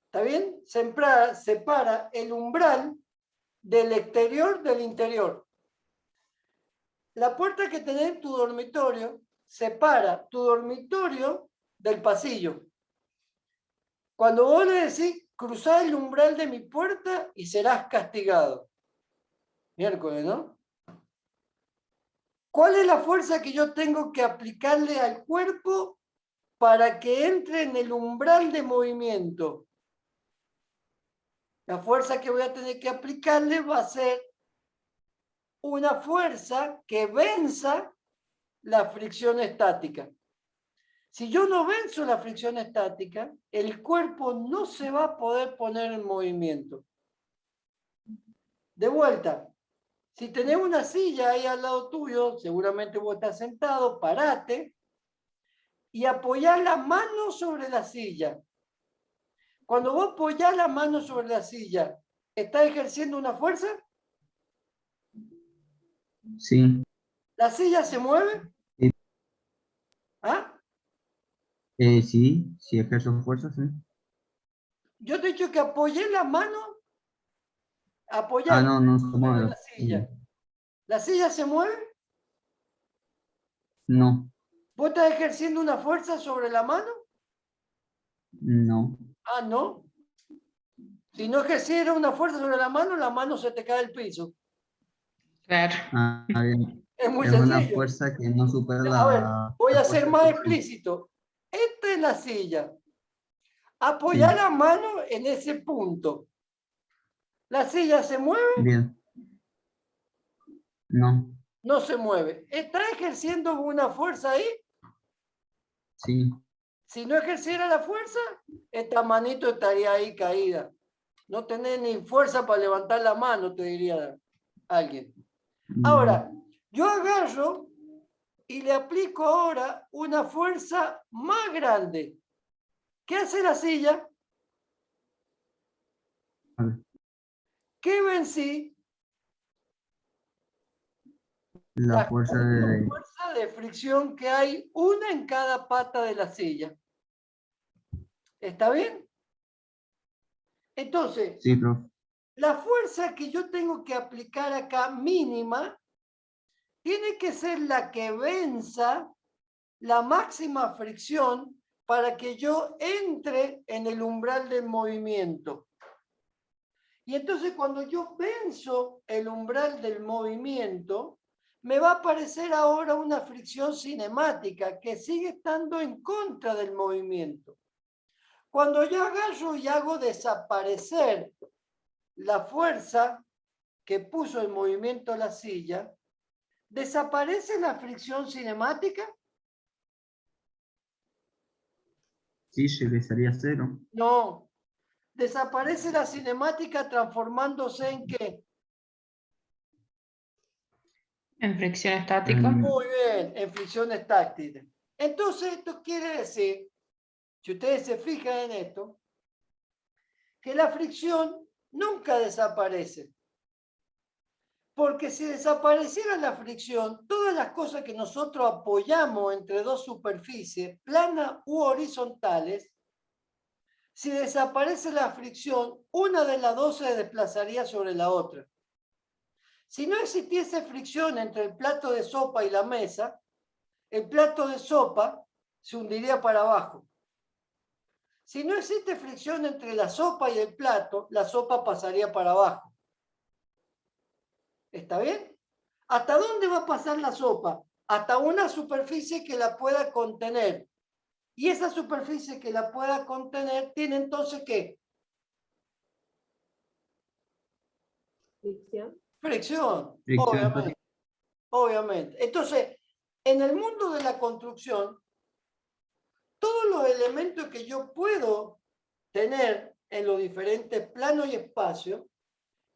¿está bien? Separa el umbral del exterior del interior. La puerta que tenés en tu dormitorio separa tu dormitorio del pasillo. Cuando vos le decís, cruzá el umbral de mi puerta y serás castigado. Miércoles, ¿no? ¿Cuál es la fuerza que yo tengo que aplicarle al cuerpo para que entre en el umbral de movimiento? La fuerza que voy a tener que aplicarle va a ser una fuerza que venza la fricción estática. Si yo no venzo la fricción estática, el cuerpo no se va a poder poner en movimiento. De vuelta, si tenés una silla ahí al lado tuyo, seguramente vos estás sentado, parate y apoyá la mano sobre la silla. Cuando vos apoyás la mano sobre la silla, ¿estás ejerciendo una fuerza? Sí. ¿La silla se mueve? Sí. ¿Ah? Sí, si ejerzo fuerza, sí. Yo te he dicho que apoyé la mano, Ah, apoyar no, no se sobre mueve. la silla. ¿La silla se mueve? No, ¿Vos estás ejerciendo una fuerza sobre la mano? no. Ah, no. Si no ejerciera una fuerza sobre la mano se te cae al piso. Claro. Ah, bien. Es muy Es una sencillo. fuerza que no supera A ver, voy la a ser fuerza de más fricción. explícito. Esta es la silla. Apoyar Sí, la mano en ese punto. ¿La silla se mueve? bien. No, No se mueve. ¿Está ejerciendo una fuerza ahí? sí. Si no ejerciera la fuerza, esta manito estaría ahí caída. No tenés ni fuerza para levantar la mano, te diría alguien. Ahora, yo agarro y le aplico ahora una fuerza más grande. ¿Qué hace la silla? A ver, ¿Qué vencí? la La fuerza de... fuerza de fricción que hay, una en cada pata de la silla. ¿Está bien? Entonces, Sí, profe. la fuerza que yo tengo que aplicar acá mínima tiene que ser la que venza la máxima fricción para que yo entre en el umbral del movimiento. Y entonces cuando yo venzo el umbral del movimiento, me va a aparecer ahora una fricción cinemática que sigue estando en contra del movimiento. Cuando yo agarro y hago desaparecer la fuerza que puso en movimiento la silla, ¿desaparece la fricción cinemática? Sí, regresaría a cero. No. Desaparece la cinemática transformándose en ¿qué? En fricción estática. Muy bien, en fricción estática. Entonces esto quiere decir, si ustedes se fijan en esto, que la fricción nunca desaparece. Porque si desapareciera la fricción, todas las cosas que nosotros apoyamos entre dos superficies, planas u horizontales, si desaparece la fricción, una de las dos se desplazaría sobre la otra. Si no existiese fricción entre el plato de sopa y la mesa, el plato de sopa se hundiría para abajo. Si no existe fricción entre la sopa y el plato, la sopa pasaría para abajo. ¿Está bien? ¿Hasta dónde va a pasar la sopa? Hasta una superficie que la pueda contener. Y esa superficie que la pueda contener tiene entonces ¿qué? Fricción. Fricción, Fricción obviamente. estática. Obviamente. Entonces, en el mundo de la construcción, todos los elementos que yo puedo tener en los diferentes planos y espacios,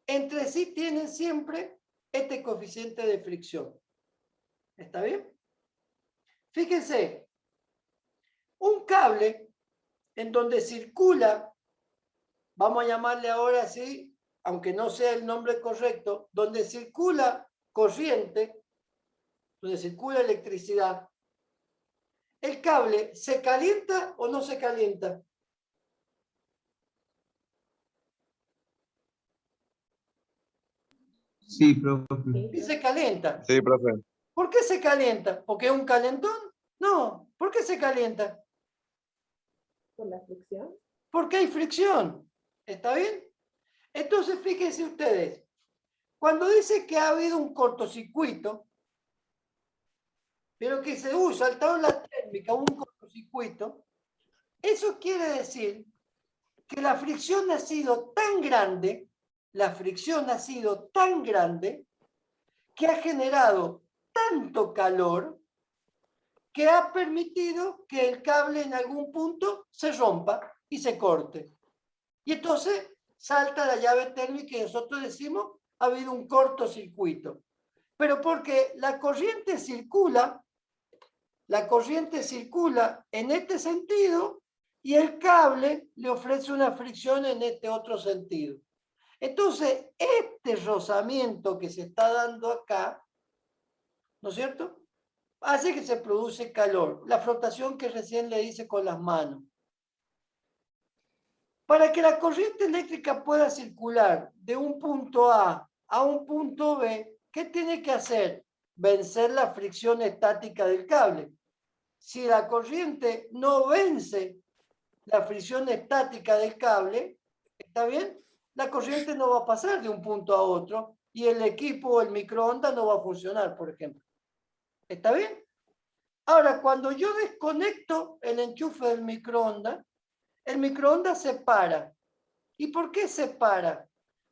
entre sí tienen siempre este coeficiente de fricción. ¿Está bien? Fíjense, un cable en donde circula, vamos a llamarle ahora así, aunque no sea el nombre correcto, donde circula corriente, donde circula electricidad, ¿el cable se calienta o no se calienta? Sí, profe. Y se calienta. Sí, profe. ¿Por qué se calienta? ¿Porque es un calentón? No. ¿Por qué se calienta? Por la fricción. Porque hay fricción. ¿Está bien? Entonces, fíjense ustedes, cuando dice que ha habido un cortocircuito, pero que se usa al tabla térmica un cortocircuito, eso quiere decir que la fricción ha sido tan grande, que ha generado tanto calor que ha permitido que el cable en algún punto se rompa y se corte. Y entonces salta la llave térmica y nosotros decimos ha habido un cortocircuito. Pero porque la corriente circula en este sentido y el cable le ofrece una fricción en este otro sentido. Entonces, este rozamiento que se está dando acá ¿no es cierto? Hace que se produce calor. La flotación que recién le hice con las manos. Para que la corriente eléctrica pueda circular de un punto A a un punto B, ¿qué tiene que hacer? Vencer la fricción estática del cable. Si la corriente no vence la fricción estática del cable, ¿está bien? La corriente no va a pasar de un punto a otro y el equipo o el microondas no va a funcionar, por ejemplo. ¿Está bien? Ahora, cuando yo desconecto el enchufe del microondas, el microondas se para. ¿Y por qué se para?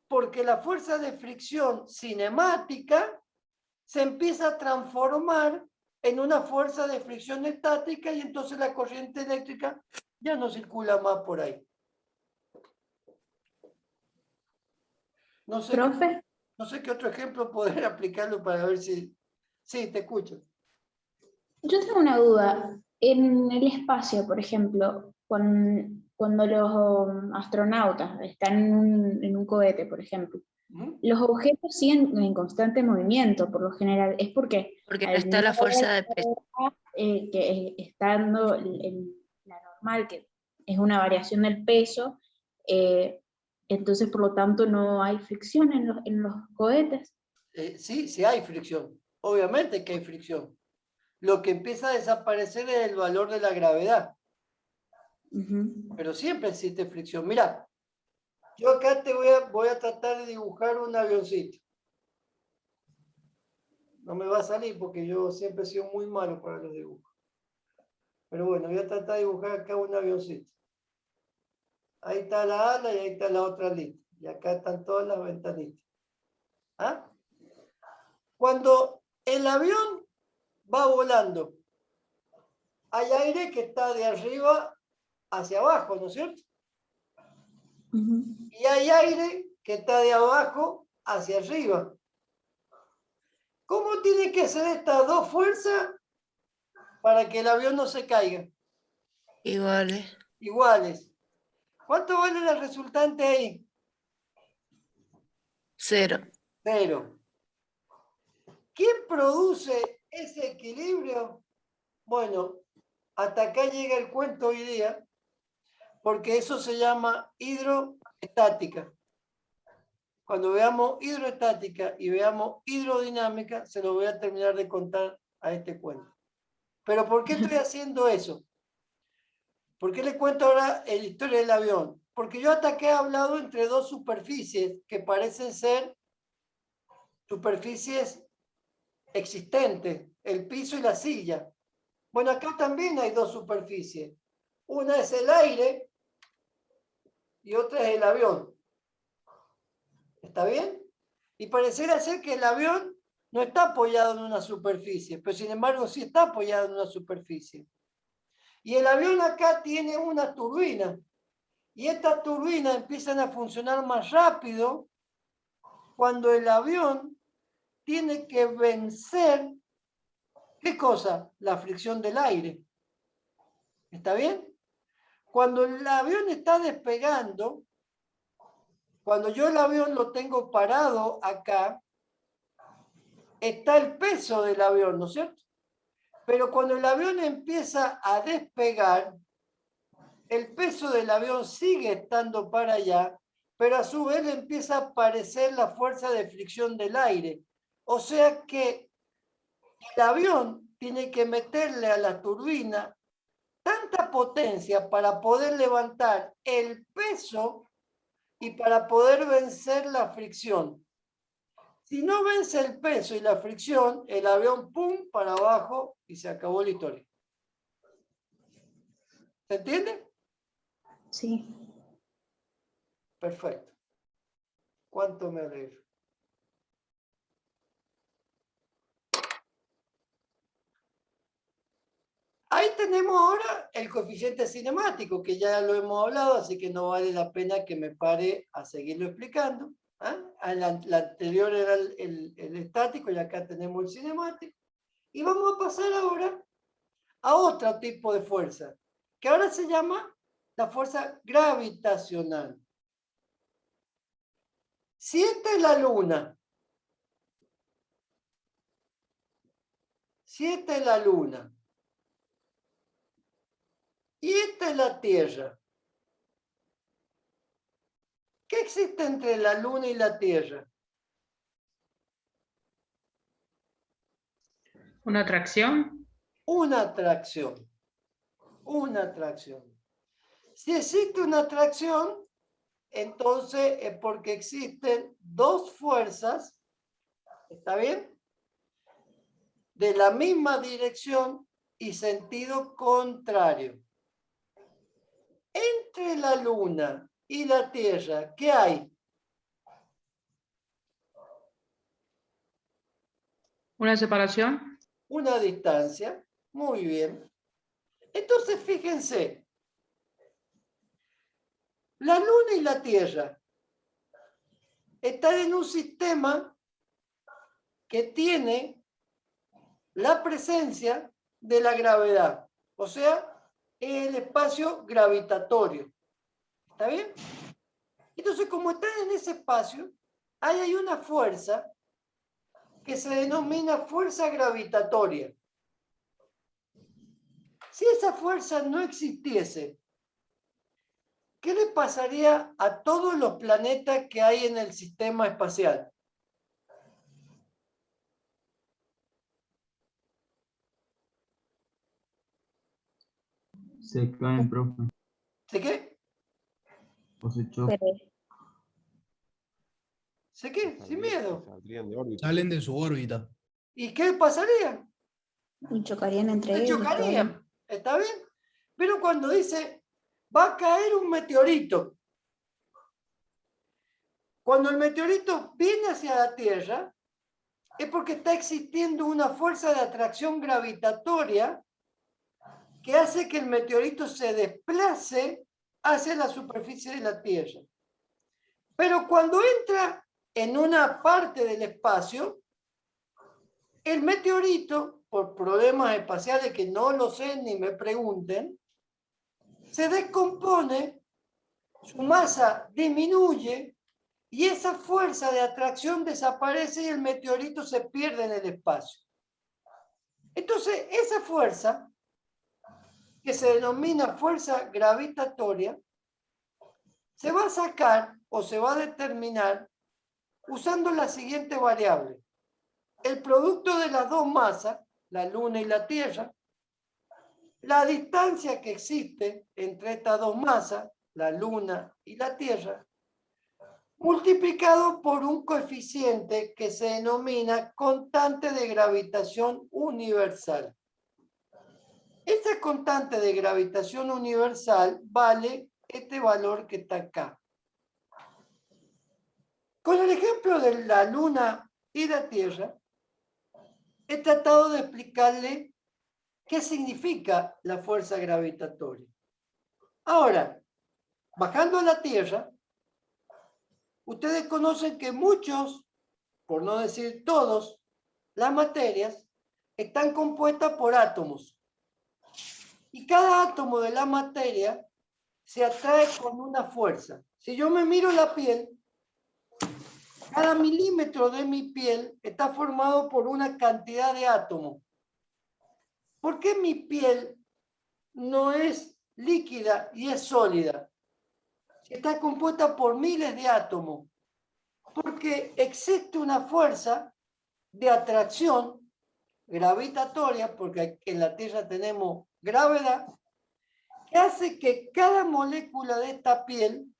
Porque la fuerza de fricción cinemática se empieza a transformar en una fuerza de fricción estática y entonces la corriente eléctrica ya no circula más por ahí. No sé, Profe, no sé qué otro ejemplo poder aplicarlo para ver si... Sí, te escucho. yo tengo una duda. En el espacio, por ejemplo, cuando los astronautas están en un cohete, por ejemplo, ¿Mm? los objetos siguen en constante movimiento, por lo general. Es porque Porque no al está no la haber fuerza de peso. que estando la normal, que es una variación del peso, entonces por lo tanto no hay fricción en los cohetes. Sí, sí hay fricción. Obviamente que hay fricción. Lo que empieza a desaparecer es el valor de la gravedad. Ujú. Pero siempre existe fricción. Mira, yo acá te voy a tratar de dibujar un avioncito. No me va a salir porque yo siempre he sido muy malo para los dibujos. Pero bueno, voy a tratar de dibujar acá un avioncito. Ahí está la ala y ahí está la otra lista. Y acá están todas las ventanitas. ¿Ah? Cuando el avión va volando, hay aire que está de arriba hacia abajo, ¿no es cierto? Ujú. Y hay aire que está de abajo hacia arriba. ¿Cómo tienen que ser estas dos fuerzas para que el avión no se caiga? Iguales. Iguales. ¿Cuánto vale la resultante ahí? 0. 0. ¿Quién produce ese equilibrio? Bueno, hasta acá llega el cuento hoy día, porque eso se llama hidroestática. Cuando veamos hidroestática y veamos hidrodinámica, se lo voy a terminar de contar a este cuento. ¿Pero por qué estoy haciendo eso? ¿Por qué le cuento ahora la historia del avión? Porque yo hasta aquí he hablado entre dos superficies que parecen ser superficies existentes, el piso y la silla. Bueno, acá también hay dos superficies. Una es el aire y otra es el avión. ¿Está bien? Y pareciera ser que el avión no está apoyado en una superficie, pero sin embargo sí está apoyado en una superficie. Y el avión acá tiene una turbina. Y estas turbinas empiezan a funcionar más rápido cuando el avión tiene que vencer, ¿qué cosa? La fricción del aire. ¿Está bien? Cuando el avión está despegando, cuando yo el avión lo tengo parado acá, está el peso del avión, ¿no es cierto? Pero cuando el avión empieza a despegar, el peso del avión sigue estando para allá, pero a su vez le empieza a aparecer la fuerza de fricción del aire. O sea que el avión tiene que meterle a la turbina tanta potencia para poder levantar el peso y para poder vencer la fricción. Si no vence el peso y la fricción, el avión pum para abajo y se acabó la historia. ¿Se entiende? Sí. Perfecto. ¿Cuánto me alegro? Ahí tenemos ahora el coeficiente cinemático, que ya lo hemos hablado, así que no vale la pena que me pare a seguirlo explicando. ¿Ah? La anterior era el estático y acá tenemos el cinemático. Y vamos a pasar ahora a otro tipo de fuerza, que ahora se llama la fuerza gravitacional. Si esta es la Luna si esta es la Luna y esta es la Tierra, ¿qué existe entre la Luna y la Tierra? ¿Una atracción? Una atracción. Una atracción. Si existe una atracción, entonces es porque existen dos fuerzas, ¿está bien?, de la misma dirección y sentido contrario. Entre la Luna y la Tierra, ¿qué hay? ¿Una separación? Una distancia. Muy bien. Entonces, fíjense, la Luna y la Tierra están en un sistema que tiene la presencia de la gravedad, o sea, el espacio gravitatorio. ¿Está bien? Entonces, como están en ese espacio, ahí hay una fuerza que se denomina fuerza gravitatoria. Si esa fuerza no existiese, ¿qué le pasaría a todos los planetas que hay en el sistema espacial? Se caen, profe. ¿Se qué? O se chocan. ¿Se qué? Sin miedo. Saldrían de órbita. Salen de su órbita. ¿Y qué pasaría? Y chocarían entre Se ellos. chocarían. ¿Está bien? Pero cuando dice, va a caer un meteorito. Cuando el meteorito viene hacia la Tierra, es porque está existiendo una fuerza de atracción gravitatoria que hace que el meteorito se desplace hacia la superficie de la Tierra. Pero cuando entra en una parte del espacio, el meteorito, por problemas espaciales que no lo sé ni me pregunten, se descompone, su masa disminuye y esa fuerza de atracción desaparece y el meteorito se pierde en el espacio. Entonces, esa fuerza, que se denomina fuerza gravitatoria, se va a sacar o se va a determinar usando la siguiente variable. El producto de las dos masas, la Luna y la Tierra, la distancia que existe entre estas dos masas, la Luna y la Tierra, multiplicado por un coeficiente que se denomina constante de gravitación universal. Esta constante de gravitación universal vale este valor que está acá. Con el ejemplo de la Luna y la Tierra, he tratado de explicarle qué significa la fuerza gravitatoria. Ahora, bajando a la Tierra, ustedes conocen que muchos, por no decir todos, las materias están compuestas por átomos. Y cada átomo de la materia se atrae con una fuerza. Si yo me miro la piel, cada milímetro de mi piel está formado por una cantidad de átomos. ¿Por qué mi piel no es líquida y es sólida? Está compuesta por miles de átomos. Porque existe una fuerza de atracción gravitatoria, porque en la Tierra tenemos gravedad, que hace que cada molécula de esta piel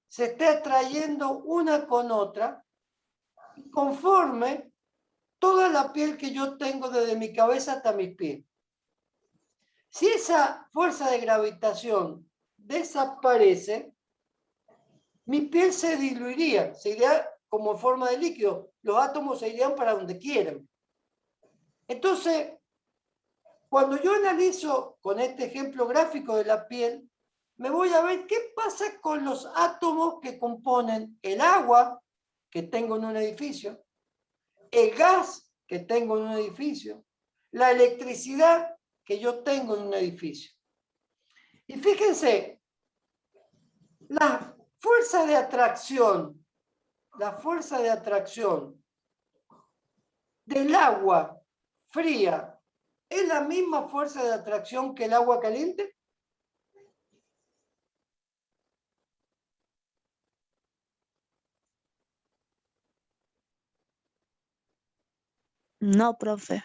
se esté atrayendo una con otra y conforme toda la piel que yo tengo desde mi cabeza hasta mis pies. Si esa fuerza de gravitación desaparece, mi piel se diluiría, se iría como forma de líquido. Los átomos se irían para donde quieren. Entonces, cuando yo analizo con este ejemplo gráfico de la piel, me voy a ver qué pasa con los átomos que componen el agua que tengo en un edificio, el gas que tengo en un edificio, la electricidad que yo tengo en un edificio. Y fíjense, la fuerza de atracción del agua fría ¿Es la misma fuerza de atracción que el agua caliente? No, profe.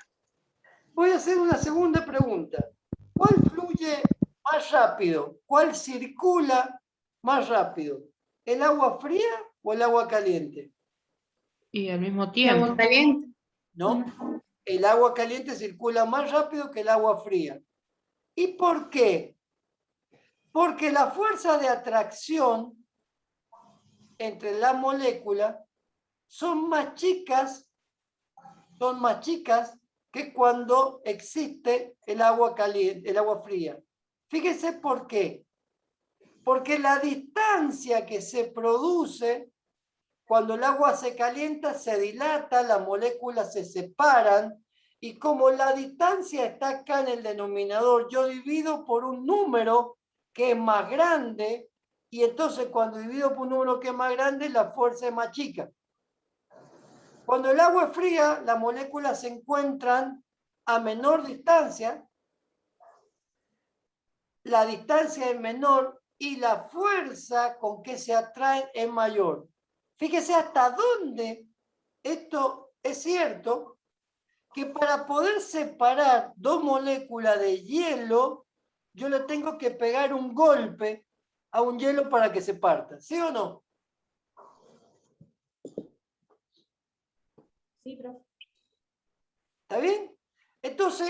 Voy a hacer una segunda pregunta. ¿Cuál fluye más rápido? ¿Cuál circula más rápido? ¿El agua fría o el agua caliente? Y al mismo Agua tiempo. caliente. ¿No? El agua caliente circula más rápido que el agua fría. ¿Y por qué? Porque la fuerza de atracción entre las moléculas son más chicas que cuando existe el agua caliente, el agua fría. Fíjese por qué. Porque la distancia que se produce cuando el agua se calienta se dilata, las moléculas se separan y como la distancia está acá en el denominador, yo divido por un número que es más grande y entonces cuando divido por un número que es más grande, la fuerza es más chica. Cuando el agua es fría, las moléculas se encuentran a menor distancia, la distancia es menor y la fuerza con que se atraen es mayor. Fíjese hasta dónde esto es cierto, que para poder separar dos moléculas de hielo, yo le tengo que pegar un golpe a un hielo para que se parta, ¿sí o no? Sí, profe. ¿Está bien? Entonces,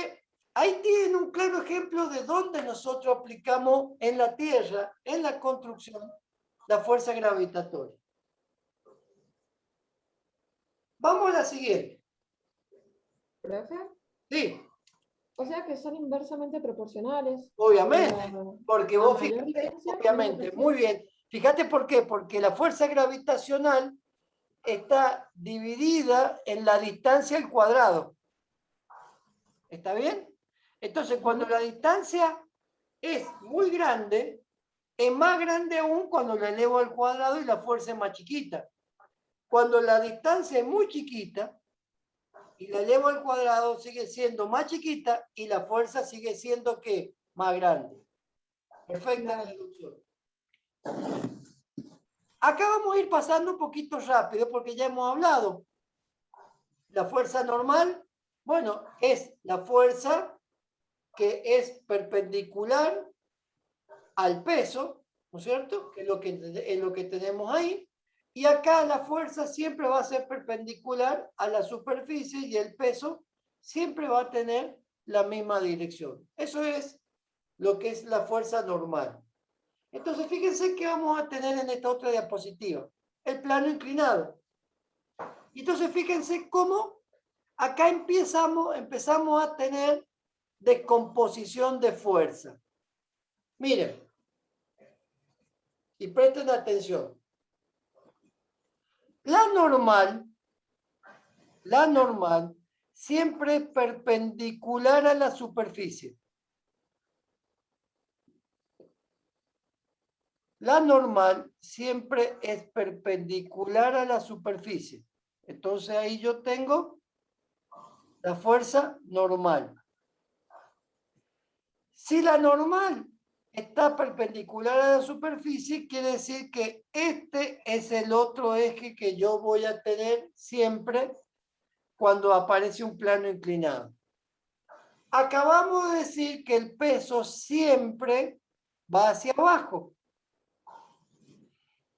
ahí tienen un claro ejemplo de dónde nosotros aplicamos en la Tierra, en la construcción, la fuerza gravitatoria. Vamos a la siguiente. ¿Profe? Sí, O sea que son inversamente proporcionales. obviamente, porque A vos mayor fíjate, distancia, obviamente, menor muy bien. Fíjate por qué, porque la fuerza gravitacional está dividida en la distancia al cuadrado. ¿Está bien? Entonces, cuando la distancia es muy grande, es más grande aún cuando lo elevo al cuadrado y la fuerza es más chiquita. Cuando la distancia es muy chiquita y la elevo al cuadrado, sigue siendo más chiquita y la fuerza sigue siendo ¿qué? Más grande. Perfecta deducción. Acá vamos a ir pasando un poquito rápido porque ya hemos hablado. La fuerza normal, bueno, es la fuerza que es perpendicular al peso, ¿no es cierto? Que es lo que tenemos ahí. Y acá la fuerza siempre va a ser perpendicular a la superficie y el peso siempre va a tener la misma dirección. Eso es lo que es la fuerza normal. Entonces, fíjense que vamos a tener en esta otra diapositiva. El plano inclinado. Entonces, fíjense cómo acá empezamos a tener descomposición de fuerza. Miren, y presten atención. La normal, siempre es perpendicular a la superficie. La normal siempre es perpendicular a la superficie. Entonces ahí yo tengo la fuerza normal. Si la normal está perpendicular a la superficie, quiere decir que este es el otro eje que yo voy a tener siempre cuando aparece un plano inclinado. Acabamos de decir que el peso siempre va hacia abajo.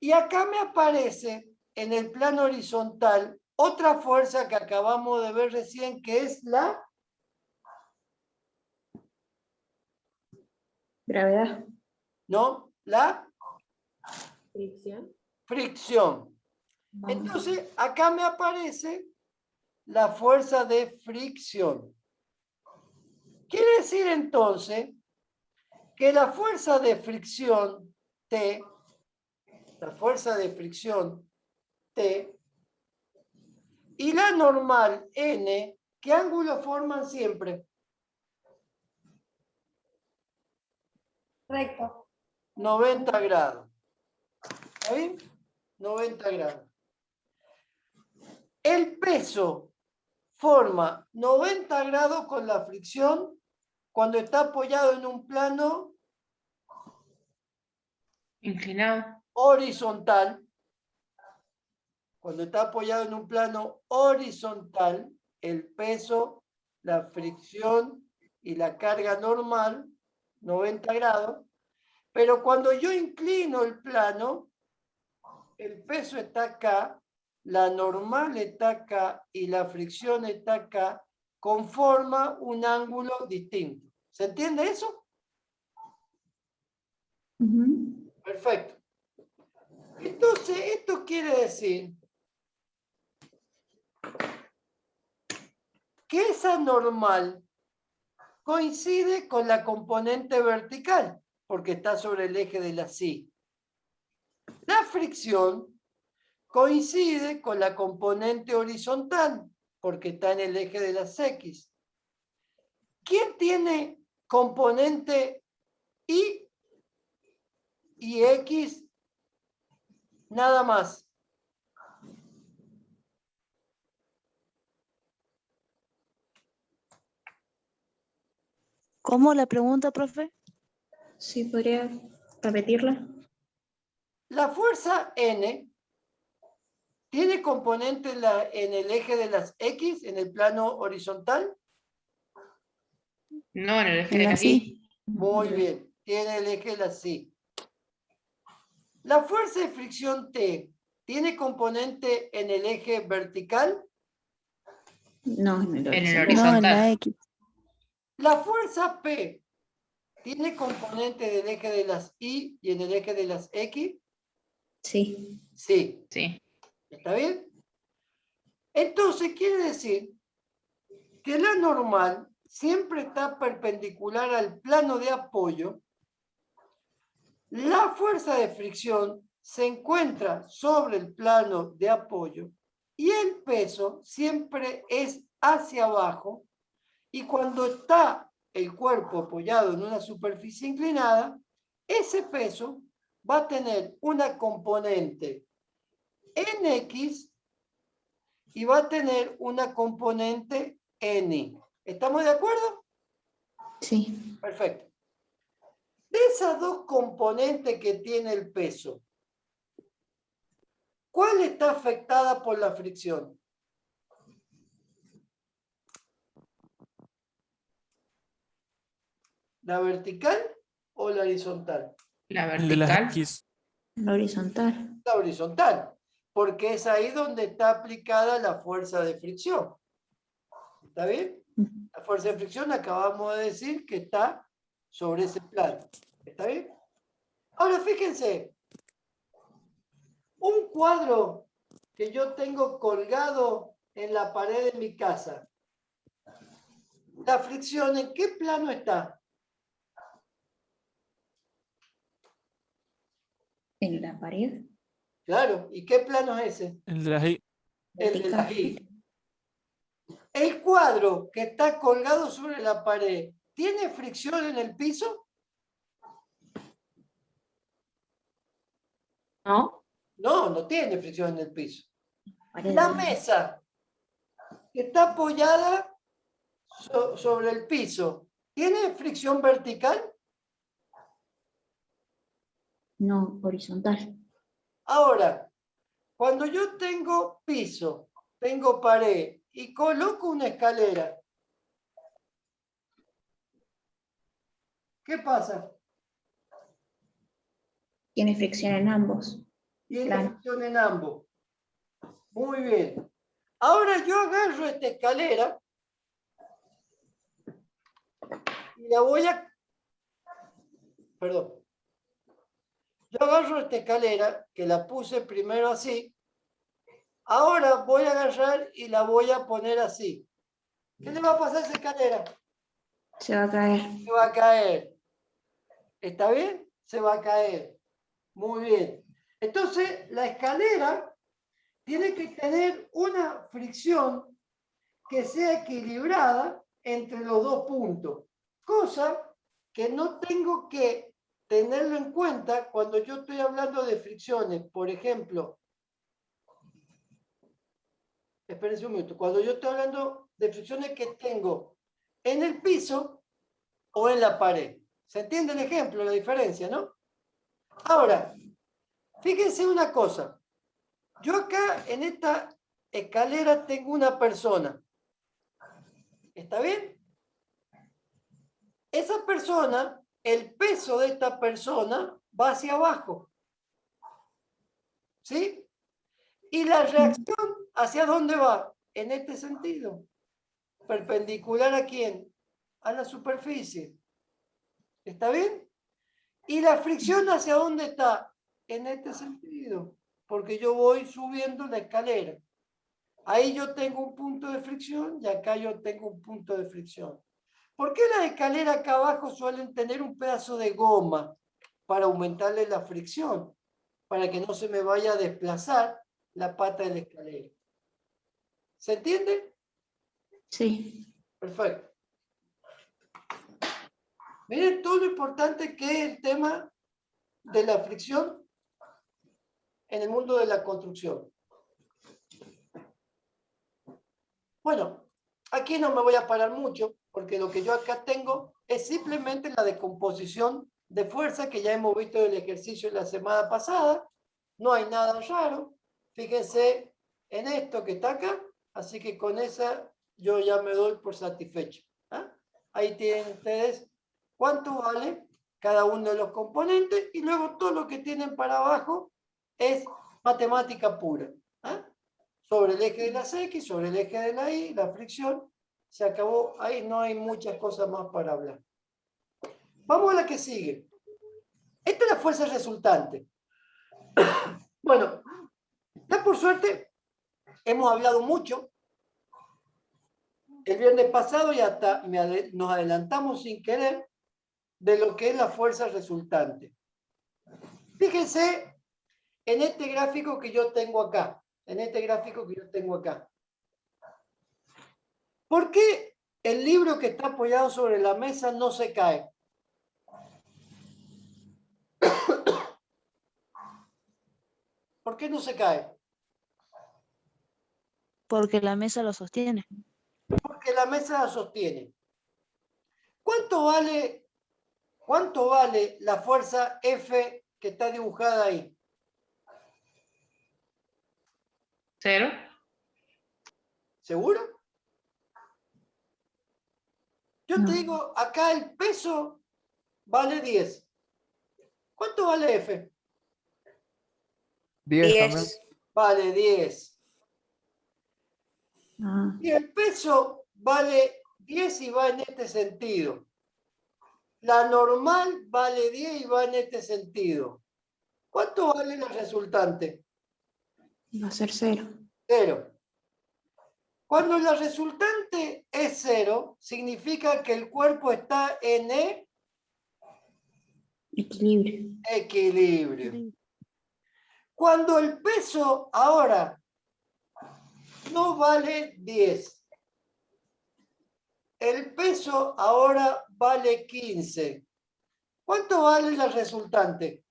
Y acá me aparece en el plano horizontal otra fuerza que acabamos de ver recién, que es la Gravedad. ¿no? La fricción. fricción. Entonces, acá me aparece la fuerza de fricción. Quiere decir entonces que la fuerza de fricción T, y la normal N, ¿qué ángulo forman siempre? Recto. 90 grados. ¿Está bien? 90 grados. El peso forma 90 grados con la fricción cuando está apoyado en un plano Inclinado. horizontal. Cuando está apoyado en un plano horizontal, el peso, la fricción y la carga normal, 90 grados. Pero cuando yo inclino el plano, el peso está acá, la normal está acá y la fricción está acá, conforma un ángulo distinto. ¿Se entiende eso? Ujú. Perfecto. Entonces, esto quiere decir que esa normal coincide con la componente vertical, porque está sobre el eje de la Y. La fricción coincide con la componente horizontal, porque está en el eje de las X. ¿Quién tiene componente Y y X nada más? ¿Cómo la pregunta, profe? Sí, ¿podría repetirla? La fuerza N tiene componente en el eje de las X, en el plano horizontal. No, en el eje En de la la sí. Muy bien, tiene el eje de las Y. La fuerza de fricción T tiene componente en el eje vertical. No, en el En el horizontal. No, en la horizontal. X. La fuerza P tiene componente del eje de las Y y en el eje de las X. Sí. Sí. Sí. ¿Está bien? Entonces quiere decir que la normal siempre está perpendicular al plano de apoyo. La fuerza de fricción se encuentra sobre el plano de apoyo y el peso siempre es hacia abajo, y cuando está el cuerpo apoyado en una superficie inclinada, ese peso va a tener una componente en X y va a tener una componente en Y. ¿Estamos de acuerdo? Sí. Perfecto. De esas dos componentes que tiene el peso, ¿cuál está afectada por la fricción? ¿La vertical o la horizontal? La El de las vertical. X. La horizontal. La horizontal, porque es ahí donde está aplicada la fuerza de fricción. ¿Está bien? La fuerza de fricción acabamos de decir que está sobre ese plano. ¿Está bien? Ahora fíjense, un cuadro que yo tengo colgado en la pared de mi casa, ¿la fricción en qué plano está? En la pared. Claro, ¿y qué plano es ese? El de las Y. El de la Vertical. Y. El cuadro que está colgado sobre la pared, ¿tiene fricción en el piso? No. No, no tiene fricción en el piso. Pared. La mesa que está apoyada sobre el piso, ¿tiene fricción vertical? No, horizontal. Ahora, cuando yo tengo piso, tengo pared y coloco una escalera, ¿qué pasa? Tiene fricción en ambos. Tiene Claro. fricción en ambos. Muy bien. Ahora yo agarro esta escalera y la voy a... Perdón. Yo agarro esta escalera, que la puse primero así. Ahora voy a agarrar y la voy a poner así. ¿Qué le va a pasar a esa escalera? Se va a caer. Se va a caer. ¿Está bien? Se va a caer. Muy bien. Entonces, la escalera tiene que tener una fricción que sea equilibrada entre los dos puntos. Cosa que no tengo que tenerlo en cuenta cuando yo estoy hablando de fricciones. Por ejemplo, espérense un minuto. Cuando yo estoy hablando de fricciones que tengo en el piso o en la pared. ¿Se entiende el ejemplo, la diferencia, no? Ahora, fíjense una cosa. Yo acá en esta escalera tengo una persona. ¿Está bien? Esa persona, el peso de esta persona va hacia abajo. ¿Sí? Y la reacción, ¿hacia dónde va? En este sentido. Perpendicular ¿a quién? A la superficie. ¿Está bien? ¿Y la fricción hacia dónde está? En este sentido. Porque yo voy subiendo la escalera. Ahí yo tengo un punto de fricción y acá yo tengo un punto de fricción. ¿Por qué las escaleras acá abajo suelen tener un pedazo de goma para aumentarle la fricción? Para que no se me vaya a desplazar la pata de la escalera. ¿Se entiende? Sí. Perfecto. Miren todo lo importante que es el tema de la fricción en el mundo de la construcción. Bueno, aquí no me voy a parar mucho, porque lo que yo acá tengo es simplemente la decomposición de fuerza que ya hemos visto en el ejercicio la semana pasada. No hay nada raro. Fíjense en esto que está acá, así que con esa yo ya me doy por satisfecho. ¿Ah? Ahí tienen ustedes cuánto vale cada uno de los componentes y luego todo lo que tienen para abajo es matemática pura. ¿Ah? Sobre el eje de las X, sobre el eje de la Y, la fricción, se acabó. Ahí no hay muchas cosas más para hablar. Vamos a la que sigue. Esta es la fuerza resultante. Bueno, ya por suerte hemos hablado mucho. El viernes pasado y hasta nos adelantamos sin querer de lo que es la fuerza resultante. Fíjense en este gráfico que yo tengo acá. En este gráfico que yo tengo acá. ¿Por qué el libro que está apoyado sobre la mesa no se cae? ¿Por qué no se cae? Porque la mesa lo sostiene. Porque la mesa la sostiene. ¿Cuánto vale la fuerza F que está dibujada ahí? 0. ¿Seguro? Yo No. te digo, acá el peso vale 10. ¿Cuánto vale F? 10 también. 10. Vale 10. Ah, Y el peso vale 10 y va en este sentido. La normal vale 10 y va en este sentido. ¿Cuánto vale la resultante? va a ser 0. 0. Cuando la resultante es 0, significa que el cuerpo está en Equilibrio. equilibrio. Cuando el peso ahora no vale 10, el peso ahora vale 15. ¿Cuánto vale la resultante?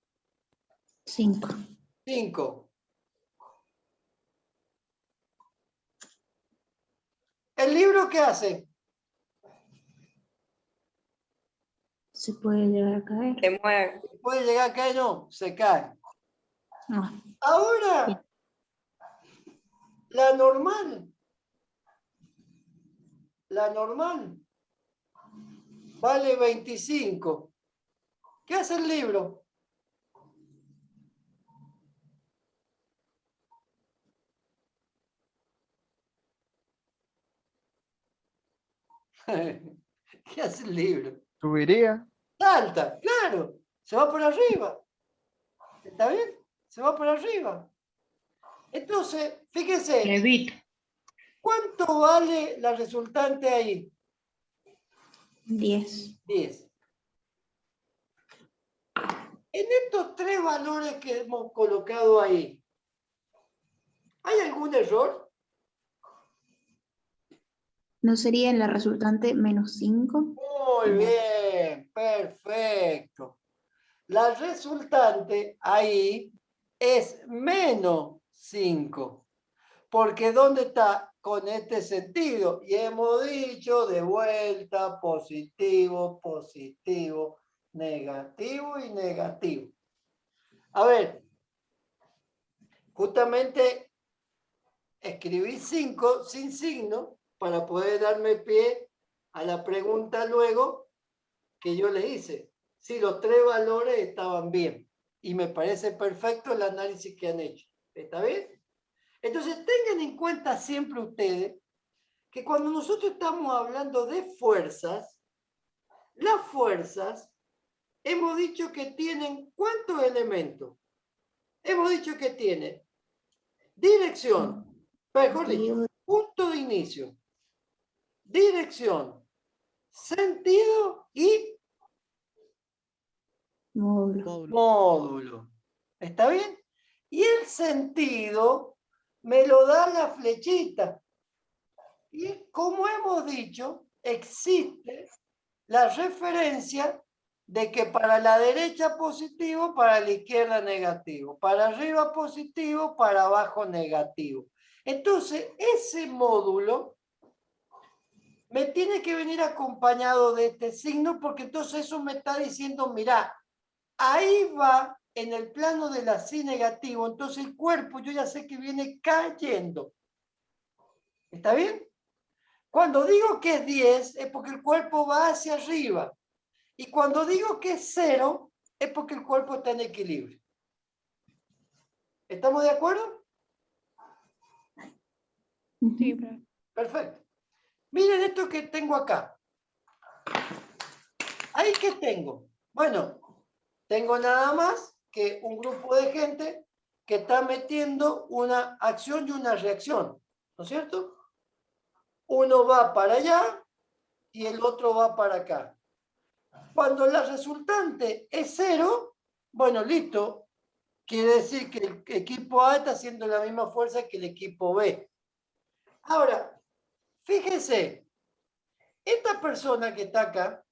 5. 5. ¿El libro qué hace? Se puede llegar a caer. Se mueve. ¿Puede llegar a caer? No, se cae. No. Ahora, la normal vale 25. ¿Qué hace el libro? ¿Qué hace el libro? Subiría. Salta, claro, se va por arriba. ¿Está bien? Se va por arriba. Entonces, fíjense, Levita. ¿cuánto vale la resultante ahí? 10. 10. En estos tres valores que hemos colocado ahí, ¿hay algún error? ¿No sería en la resultante menos 5? Muy bien, perfecto. La resultante ahí es menos 5. Porque ¿dónde está? Con este sentido. Y hemos dicho de vuelta positivo, positivo, negativo y negativo. A ver, justamente escribí 5 sin signo para poder darme pie a la pregunta luego que yo le hice. Si los 3 valores estaban bien. Y me parece perfecto el análisis que han hecho. ¿Está bien? Entonces tengan en cuenta siempre ustedes que cuando nosotros estamos hablando de fuerzas, las fuerzas hemos dicho que tienen ¿cuántos elementos? Hemos dicho que tiene dirección, mejor dicho, punto de inicio, dirección, sentido y módulo. ¿Está bien? Y el sentido me lo da la flechita. Y como hemos dicho, existe la referencia de que para la derecha positivo, para la izquierda negativo, para arriba positivo, para abajo negativo. Entonces, ese módulo me tiene que venir acompañado de este signo, porque entonces eso me está diciendo, mira, ahí va en el plano del así negativo, entonces el cuerpo yo ya sé que viene cayendo. ¿Está bien? Cuando digo que es 10 es porque el cuerpo va hacia arriba. Y cuando digo que es 0 es porque el cuerpo está en equilibrio. ¿Estamos de acuerdo? Sí, profe. Perfecto. Miren esto que tengo acá. ¿Ahí qué tengo? Bueno, tengo nada más que un grupo de gente que está metiendo una acción y una reacción. ¿No es cierto? Uno va para allá y el otro va para acá. Cuando la resultante es 0, bueno, listo. Quiere decir que el equipo A está haciendo la misma fuerza que el equipo B. Ahora, fíjense, esta persona que está acá,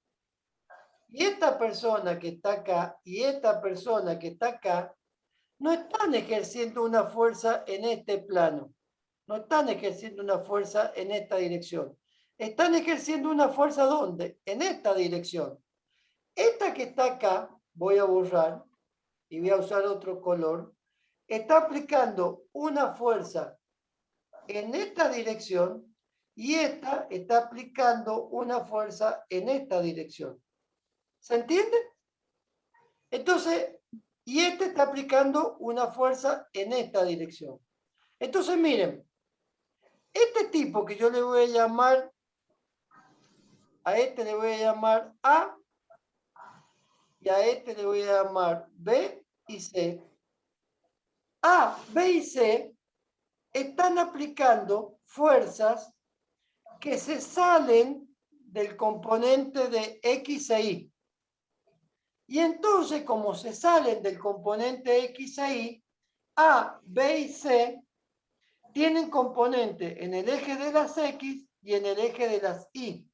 y esta persona que está acá, y esta persona que está acá, no están ejerciendo una fuerza en este plano. No están ejerciendo una fuerza en esta dirección. Están ejerciendo una fuerza ¿dónde? En esta dirección. Esta que está acá, voy a borrar y voy a usar otro color, está aplicando una fuerza en esta dirección y esta está aplicando una fuerza en esta dirección. ¿Se entiende? Entonces, y este está aplicando una fuerza en esta dirección. Entonces, miren, este tipo que yo le voy a llamar, a este le voy a llamar A, y a este le voy a llamar B y C. A, B y C están aplicando fuerzas que se salen del componente de X e Y. Y entonces, como se salen del componente X e Y, A, B y C tienen componente en el eje de las X y en el eje de las Y.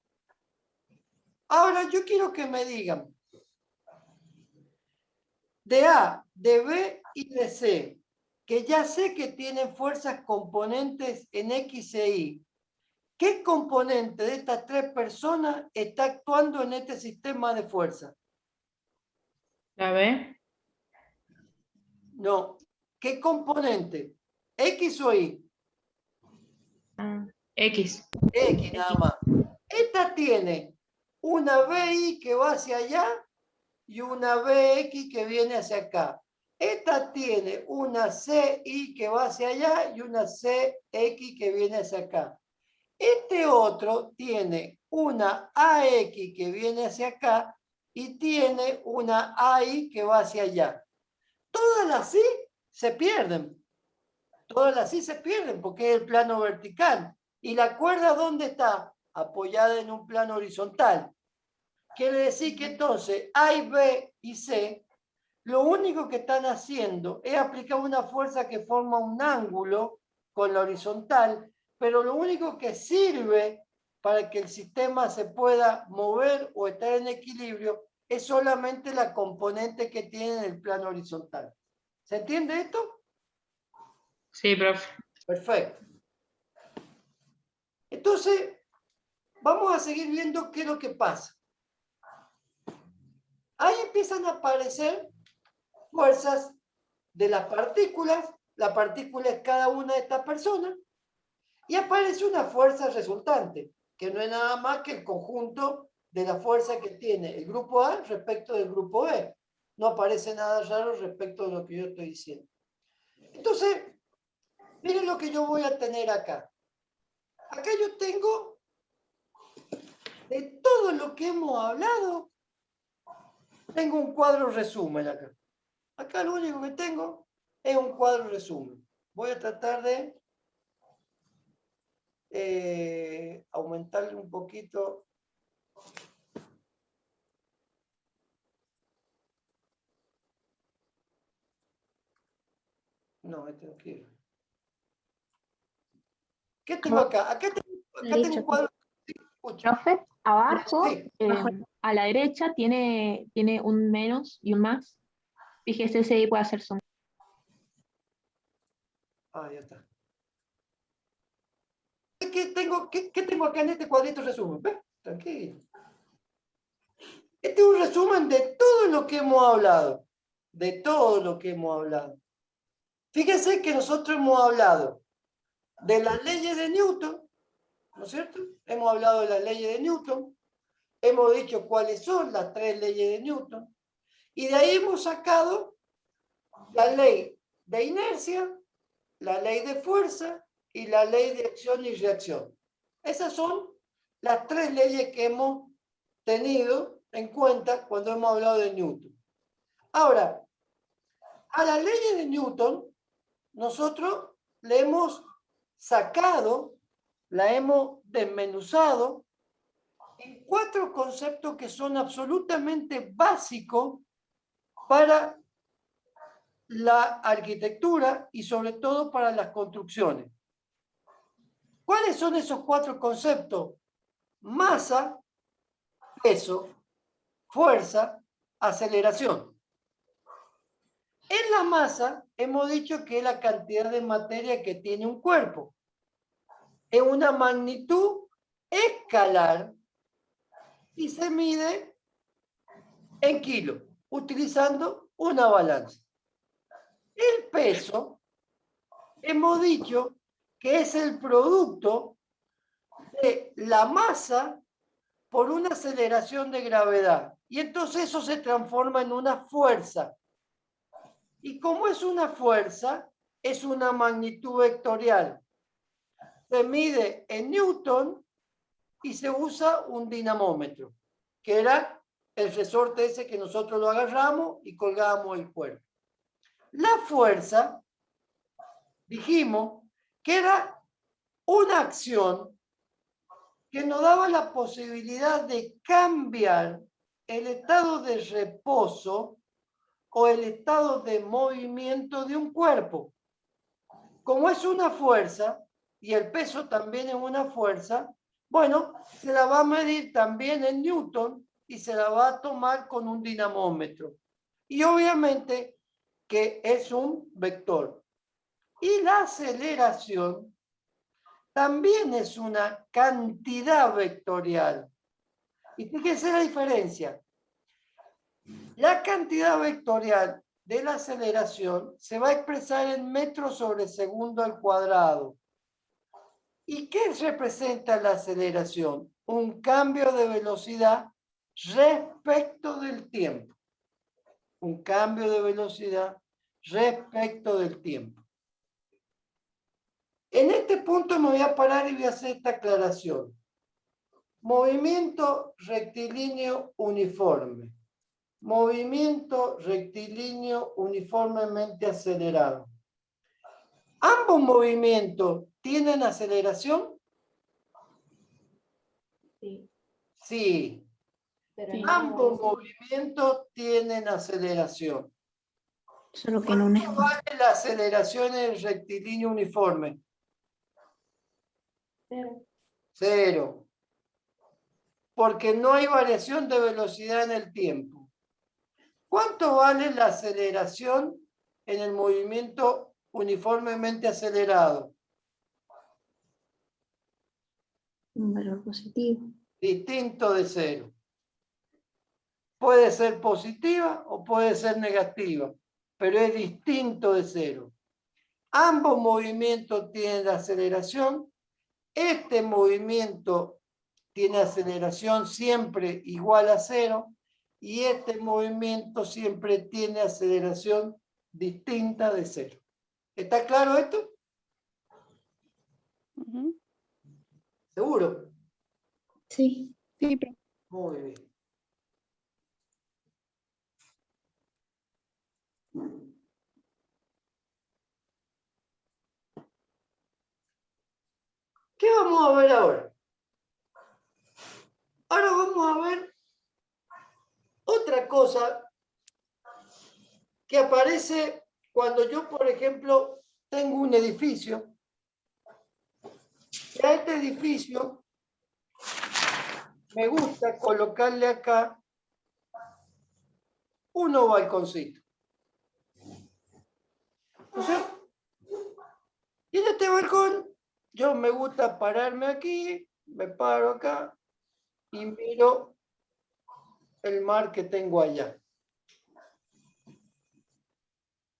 Ahora yo quiero que me digan, de A, de B y de C, que ya sé que tienen fuerzas componentes en X e Y, ¿qué componente de estas 3 personas está actuando en este sistema de fuerza? ¿La ve? No. ¿Qué componente? ¿X o Y? Ah, X. X nada más. Esta tiene una BI que va hacia allá y una BX que viene hacia acá. Esta tiene una CI que va hacia allá y una CX que viene hacia acá. Este otro tiene una AX que viene hacia acá y tiene una AI que va hacia allá. Todas las I se pierden. Todas las I se pierden porque es el plano vertical. ¿Y la cuerda dónde está? Apoyada en un plano horizontal. Quiere decir que entonces A, B y C, lo único que están haciendo es aplicar una fuerza que forma un ángulo con la horizontal, pero lo único que sirve para que el sistema se pueda mover o estar en equilibrio es solamente la componente que tiene en el plano horizontal. ¿Se entiende esto? Sí, profe. Perfecto. Entonces, vamos a seguir viendo qué es lo que pasa. Ahí empiezan a aparecer fuerzas de las partículas. La partícula es cada una de estas personas. Y aparece una fuerza resultante, que no es nada más que el conjunto de la fuerza que tiene el grupo A respecto del grupo B. No aparece nada raro respecto de lo que yo estoy diciendo. Entonces, miren lo que yo voy a tener acá. Acá yo tengo, de todo lo que hemos hablado, tengo un cuadro resumen acá. Acá lo único que tengo es un cuadro resumen. Voy a tratar de aumentarle un poquito. No, este no quiero. ¿Qué tengo acá? Acá tengo un cuadro. Profe, abajo, Sí. a la derecha, tiene un menos y un más. Fíjese si ahí puede hacer zoom. Ah, ya está. ¿Qué tengo acá en este cuadrito resumen? ¿Ves? Tranquilo. Este es un resumen de todo lo que hemos hablado. De todo lo que hemos hablado. Fíjense que nosotros hemos hablado de las leyes de Newton, ¿no es cierto? Hemos hablado de las leyes de Newton. Hemos dicho cuáles son las 3 leyes de Newton. Y de ahí hemos sacado la ley de inercia, la ley de fuerza y la ley de acción y reacción. Esas son las 3 leyes que hemos tenido en cuenta cuando hemos hablado de Newton. Ahora, a las leyes de Newton, nosotros le hemos sacado, la hemos desmenuzado en 4 conceptos que son absolutamente básicos para la arquitectura y sobre todo para las construcciones. ¿Cuáles son esos 4 conceptos? Masa, peso, fuerza, aceleración. En la masa hemos dicho que es la cantidad de materia que tiene un cuerpo. Es una magnitud escalar y se mide en kilos, utilizando una balanza. El peso, hemos dicho que es el producto de la masa por una aceleración de gravedad. Y entonces eso se transforma en una fuerza. Y como es una fuerza, es una magnitud vectorial. Se mide en Newton y se usa un dinamómetro, que era el resorte ese que nosotros lo agarramos y colgábamos el cuerpo. La fuerza, dijimos, que era una acción que nos daba la posibilidad de cambiar el estado de reposo o el estado de movimiento de un cuerpo. Como es una fuerza, y el peso también es una fuerza, bueno, se la va a medir también en Newton y se la va a tomar con un dinamómetro. Y obviamente que es un vector. Y la aceleración también es una cantidad vectorial. Y fíjense la diferencia. La cantidad vectorial de la aceleración se va a expresar en metros sobre segundo al cuadrado. ¿Y qué representa la aceleración? Un cambio de velocidad respecto del tiempo. Un cambio de velocidad respecto del tiempo. En este punto me voy a parar y voy a hacer esta aclaración. Movimiento rectilíneo uniforme. Movimiento rectilíneo uniformemente acelerado. ¿Ambos movimientos tienen aceleración? Sí. Sí. Pero Sí. no Ambos es- movimientos tienen aceleración. Solo que no es. ¿Cuánto vale la aceleración en el rectilíneo uniforme? Cero. 0. Porque no hay variación de velocidad en el tiempo. ¿Cuánto vale la aceleración en el movimiento uniformemente acelerado? Un valor positivo. Distinto de 0. Puede ser positiva o puede ser negativa, pero es distinto de 0. Ambos movimientos tienen aceleración. Este movimiento tiene aceleración siempre igual a 0 y este movimiento siempre tiene aceleración distinta de 0. ¿Está claro esto? Ujú. ¿Seguro? Sí. Sí, profe. Muy bien. ¿Qué vamos a ver ahora? Ahora vamos a ver otra cosa que aparece cuando yo, por ejemplo, tengo un edificio. Y a este edificio me gusta colocarle acá unos balconcitos. ¿No sé? Y en este balcón, yo me gusta pararme aquí, me paro acá y miro el mar que tengo allá.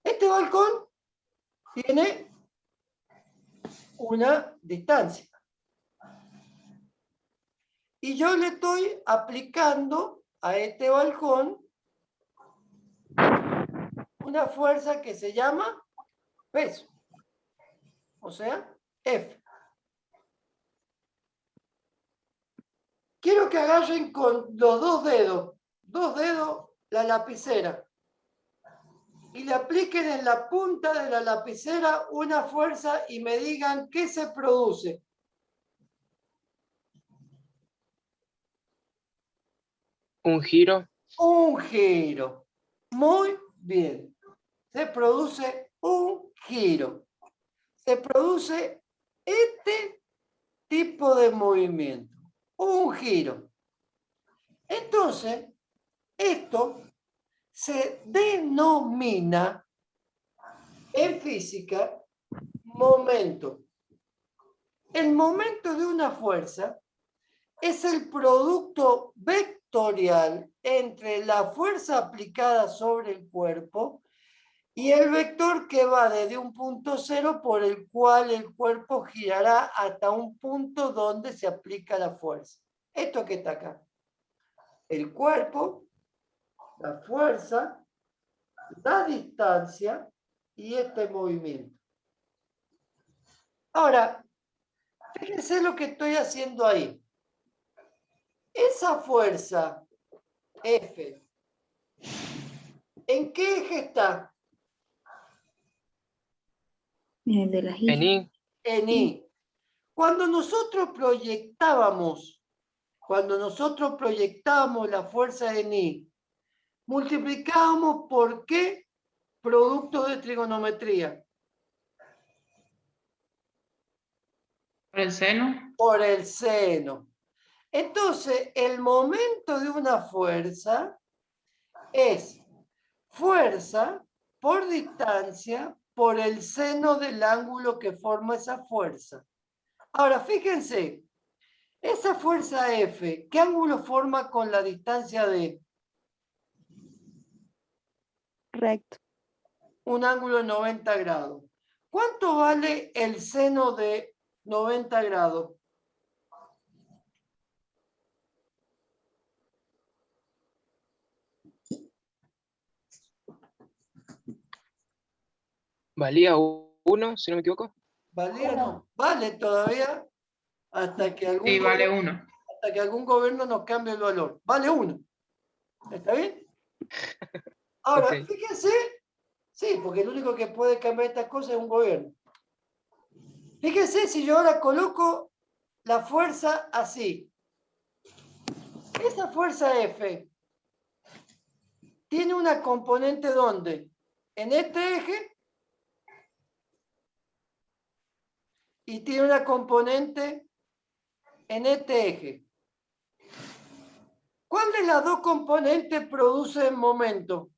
Este balcón tiene una distancia. Y yo le estoy aplicando a este balcón una fuerza que se llama peso. O sea, F. Quiero que agarren con los dos dedos la lapicera y le apliquen en la punta de la lapicera una fuerza y me digan qué se produce. Un giro. Un giro. Muy bien. Se produce un giro. Se produce este tipo de movimiento. Un giro. Entonces, esto se denomina en física momento. El momento de una fuerza es el producto vectorial entre la fuerza aplicada sobre el cuerpo y el vector que va desde un punto cero por el cual el cuerpo girará hasta un punto donde se aplica la fuerza. Esto que está acá. El cuerpo, la fuerza, la distancia y este movimiento. Ahora, fíjense lo que estoy haciendo ahí. Esa fuerza F, ¿en qué eje está? En el de las En islas. I. En I. Cuando nosotros proyectábamos la fuerza en I, multiplicábamos por qué producto de trigonometría. ¿Por el seno? Por el seno. Entonces, el momento de una fuerza es fuerza por distancia por el seno del ángulo que forma esa fuerza. Ahora, fíjense, esa fuerza F, ¿qué ángulo forma con la distancia D? Recto. Un ángulo de 90 grados. ¿Cuánto vale el seno de 90 grados? Valía 1, si no me equivoco. ¿Valía? No. Vale todavía hasta que Sí, vale 1. hasta que algún gobierno nos cambie el valor. Vale 1. ¿Está bien? Ahora, Ok. fíjense, sí, porque el único que puede cambiar estas cosas es un gobierno. Fíjense si yo ahora coloco la fuerza así. Esa fuerza F tiene una componente ¿dónde? En este eje y tiene una componente en este eje. ¿Cuál de las dos componentes produce el momento?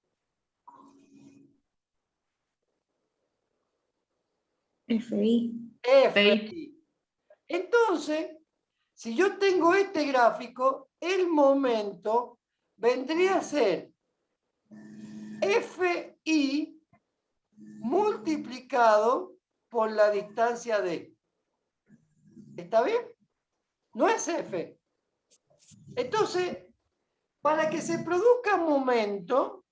FI. Fi. Entonces, Si yo tengo este gráfico, el momento vendría a ser FI multiplicado por la distancia D. ¿Está bien? No es F. Entonces, para que se produzca momento,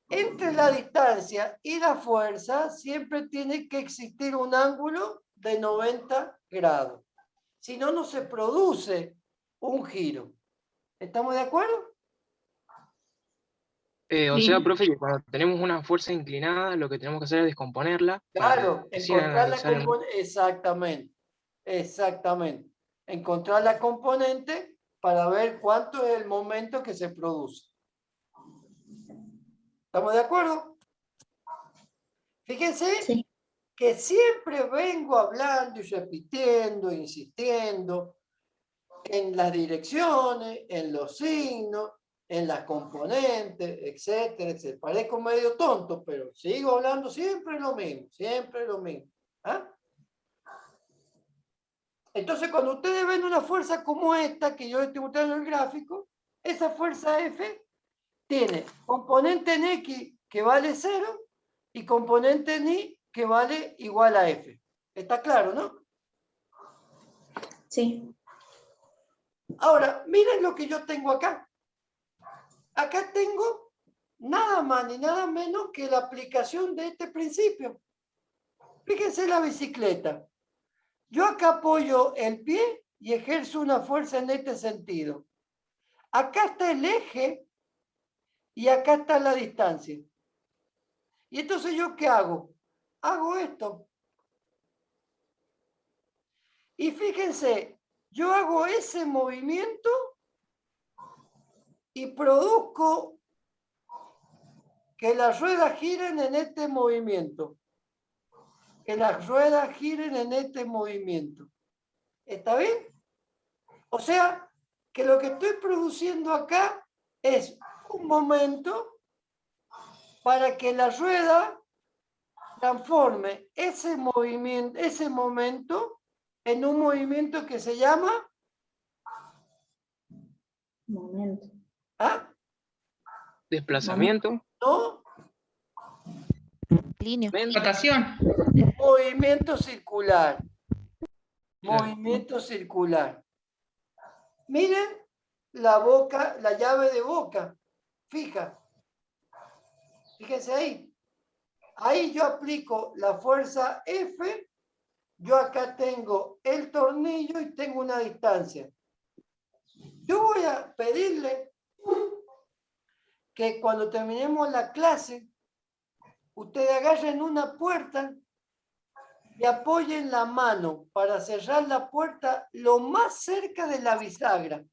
entre la distancia y la fuerza siempre tiene que existir un ángulo de 90 grados. Si no, no se produce un giro. ¿Estamos de acuerdo? O sea, profe, que cuando tenemos una fuerza inclinada, lo que tenemos que hacer es descomponerla para Claro, recién encontrar la analizar el... componente. Exactamente. Exactamente. Encontrar la componente para ver cuánto es el momento que se produce. ¿Estamos de acuerdo? Fíjense Sí. que siempre vengo hablando y repitiendo, insistiendo en las direcciones, en los signos, en las componentes, etcétera, etcétera. Parezco medio tonto, pero sigo hablando siempre lo mismo, siempre lo mismo. ¿Ah? Entonces, cuando ustedes ven una fuerza como esta, que yo estoy mostrando en el gráfico, esa fuerza F tiene componente en X que vale 0 y componente en Y que vale igual a F. ¿Está claro, no? Sí. Ahora, miren lo que yo tengo acá. Acá tengo nada más ni nada menos que la aplicación de este principio. Fíjense la bicicleta. Yo acá apoyo el pie y ejerzo una fuerza en este sentido. Acá está el eje y acá está la distancia. Y entonces, ¿yo qué hago? Hago esto. Y fíjense, yo hago ese movimiento y produzco que las ruedas giren en este movimiento. Que las ruedas giren en este movimiento. ¿Está bien? O sea, que lo que estoy produciendo acá es un momento para que la rueda transforme ese movimiento, ese momento en un movimiento que se llama Momento. ¿ah? Desplazamiento. ¿No? Línea. Rotación. Movimiento circular. Claro. Movimiento circular. Miren la boca, la llave de boca. Fija. Fíjense ahí. Ahí yo aplico la fuerza F. Yo acá tengo el tornillo y tengo una distancia. Yo voy a pedirle que cuando terminemos la clase, ustedes agarren una puerta y apoyen la mano para cerrar la puerta lo más cerca de la bisagra.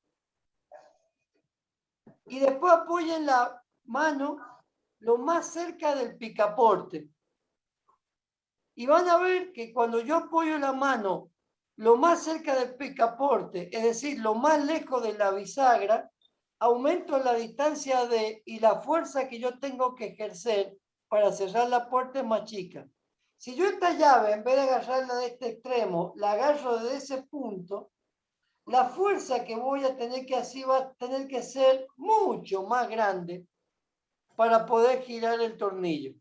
Y después apoyen la mano lo más cerca del picaporte. Y van a ver que cuando yo apoyo la mano lo más cerca del picaporte, es decir, lo más lejos de la bisagra, aumento la distancia y la fuerza que yo tengo que ejercer para cerrar la puerta es más chica. Si yo esta llave, en vez de agarrarla de este extremo, la agarro de ese punto, la fuerza que voy a tener que hacer va a tener que ser mucho más grande para poder girar el tornillo.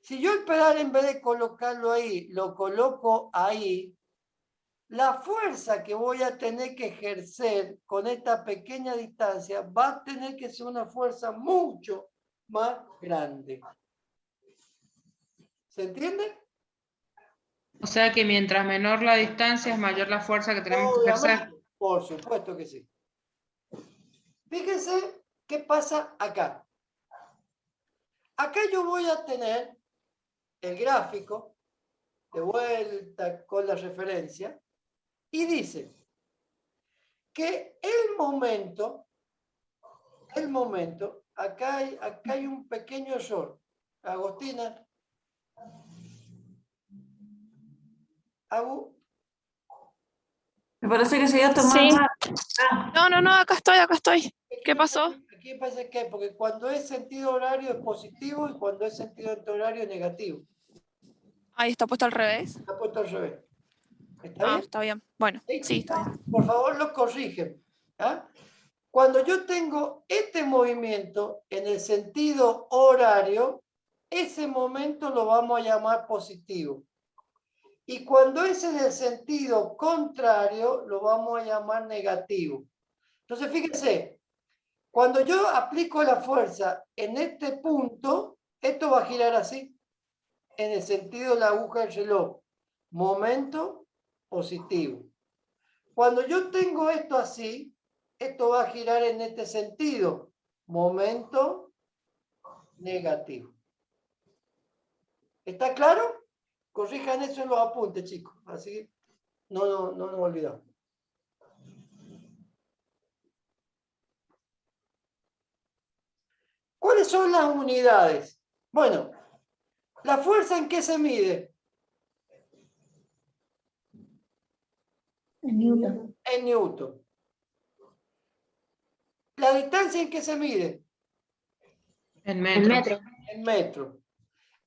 Si yo el pedal, en vez de colocarlo ahí, lo coloco ahí, la fuerza que voy a tener que ejercer con esta pequeña distancia va a tener que ser una fuerza mucho más grande. ¿Se entiende? O sea que mientras menor la distancia es mayor la fuerza que tenemos que ejercer. Obviamente, por supuesto que sí. Fíjense qué pasa acá. Acá yo voy a tener el gráfico de vuelta con la referencia y dice que el momento, acá hay un pequeño error. Agostina. Me parece que se iba a tomar Sí. más. No, acá estoy. ¿Qué pasó? Aquí pasa que, porque cuando es sentido horario es positivo y cuando es sentido antihorario es negativo. Ahí está puesto al revés. Está puesto al revés. ¿Está bien? Está bien. Bueno, sí, está bien. Por favor, lo corrigen. ¿Ah? Cuando yo tengo este movimiento en el sentido horario, ese momento lo vamos a llamar positivo. Y cuando es en el sentido contrario, lo vamos a llamar negativo. Entonces, fíjense, cuando yo aplico la fuerza en este punto, esto va a girar así, en el sentido de la aguja del reloj. Momento positivo. Cuando yo tengo esto así, esto va a girar en este sentido. Momento negativo. ¿Está claro? Corrijan eso en los apuntes, chicos. Así no nos olvidamos. ¿Cuáles son las unidades? Bueno, ¿la fuerza en qué se mide? En Newton. En Newton. ¿La distancia en qué se mide? En En metros. metro. En metro.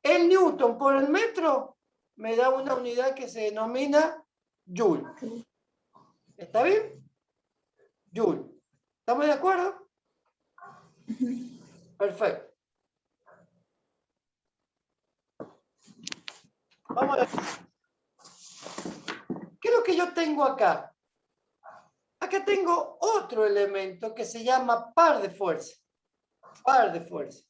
El Newton por el metro me da una unidad que se denomina Joule. ¿Está bien? Joule. ¿Estamos de acuerdo? Perfecto. Vamos a ver. ¿Qué es lo que yo tengo acá? Acá tengo otro elemento que se llama par de fuerza. Par de fuerza.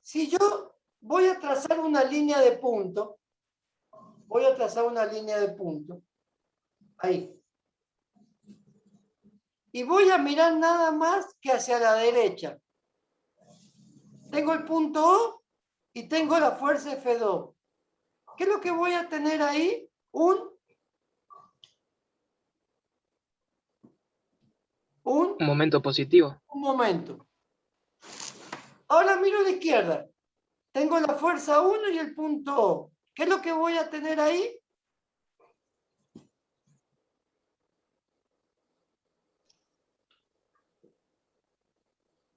Si yo voy a trazar una línea de punto, ahí. Y voy a mirar nada más que hacia la derecha. Tengo el punto O y tengo la fuerza F2. ¿Qué es lo que voy a tener ahí? Un momento positivo. Un momento. Ahora miro a la izquierda. Tengo la fuerza 1 y el punto O. ¿Qué es lo que voy a tener ahí?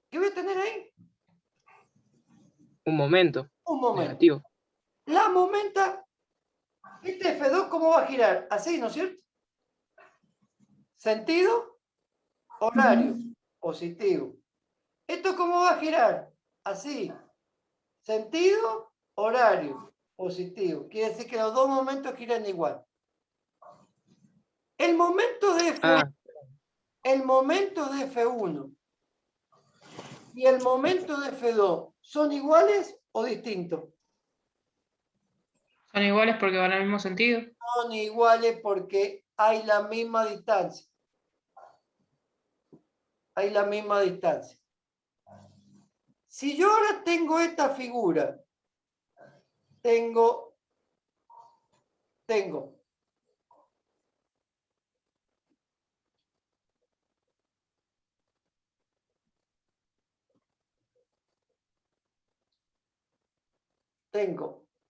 ¿Qué voy a tener ahí? Un momento. Un momento. Negativo. La momenta, este F2, ¿cómo va a girar? Así, ¿no es cierto? Sentido, horario, positivo. ¿Esto cómo va a girar? Así. Sentido, horario, positivo. Quiere decir que los dos momentos giran igual. El momento de F1, el momento de F1 y el momento de F2, ¿son iguales o distintos? Son iguales porque van al mismo sentido. Son iguales porque hay la misma distancia. Hay la misma distancia. Si yo ahora tengo esta figura, tengo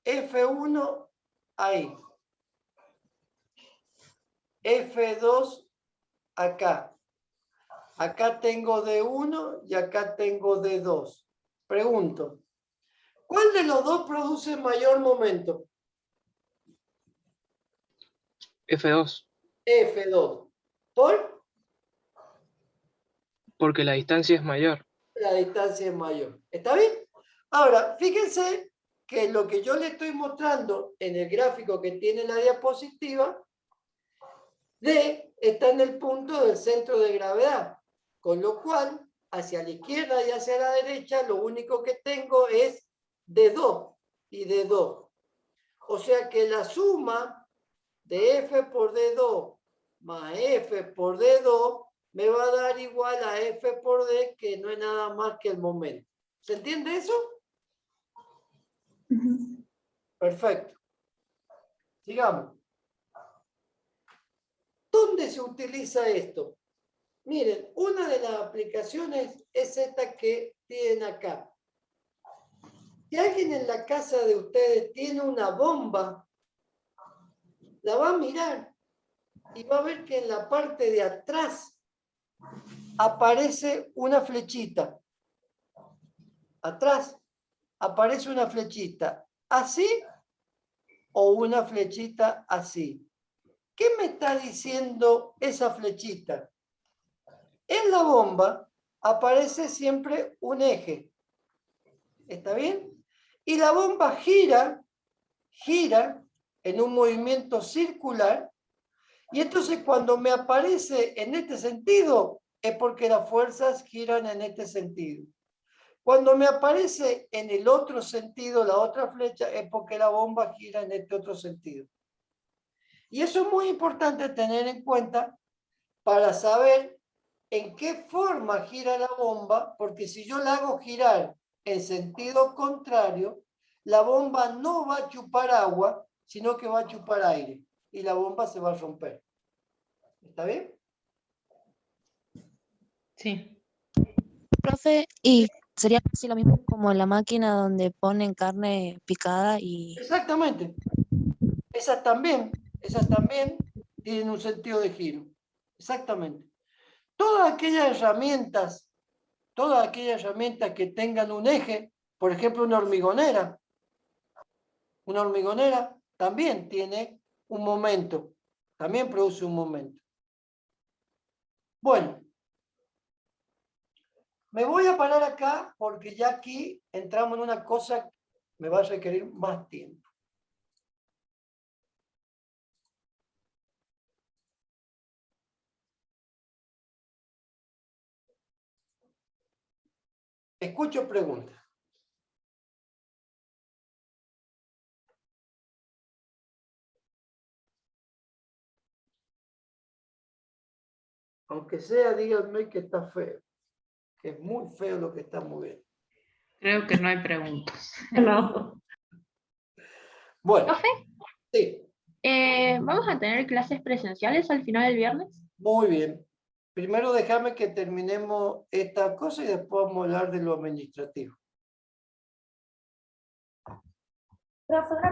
F1 ahí, F2 acá. Acá tengo D1 y acá tengo D2. Pregunto, ¿cuál de los dos produce mayor momento? F2. F2. ¿Por? Porque la distancia es mayor. La distancia es mayor. ¿Está bien? Ahora, fíjense que lo que yo le estoy mostrando en el gráfico que tiene la diapositiva, D está en el punto del centro de gravedad, con lo cual, hacia la izquierda y hacia la derecha, lo único que tengo es D2 y D2. O sea que la suma de F por D2 más F por D2 me va a dar igual a F por D, que no es nada más que el momento. ¿Se entiende eso? Perfecto. Sigamos. ¿Dónde se utiliza esto? Miren, una de las aplicaciones es esta que tienen acá. Si alguien en la casa de ustedes tiene una bomba, la va a mirar y va a ver que en la parte de atrás aparece una flechita. Atrás aparece una flechita. Así o una flechita así. ¿Qué me está diciendo esa flechita? En la bomba aparece siempre un eje. ¿Está bien? Y la bomba gira en un movimiento circular. Y entonces cuando me aparece en este sentido, es porque las fuerzas giran en este sentido. Cuando me aparece en el otro sentido, la otra flecha, es porque la bomba gira en este otro sentido. Y eso es muy importante tener en cuenta para saber en qué forma gira la bomba, porque si yo la hago girar en sentido contrario, la bomba no va a chupar agua, sino que va a chupar aire y la bomba se va a romper. ¿Está bien? Sí. Profe, y sería así lo mismo como en la máquina donde ponen carne picada y... Exactamente. Esas también tienen un sentido de giro. Exactamente. Todas aquellas herramientas que tengan un eje, por ejemplo una hormigonera también tiene un momento, también produce un momento. Bueno, me voy a parar acá porque ya aquí entramos en una cosa que me va a requerir más tiempo. Escucho preguntas. Aunque sea, díganme que está feo. Que es muy feo lo que estamos viendo. Creo que no hay preguntas. No. Bueno, Profe, sí, ¿vamos a tener clases presenciales al final del viernes? muy bien. Primero déjame que terminemos esta cosa y después vamos a hablar de lo administrativo. Profe, una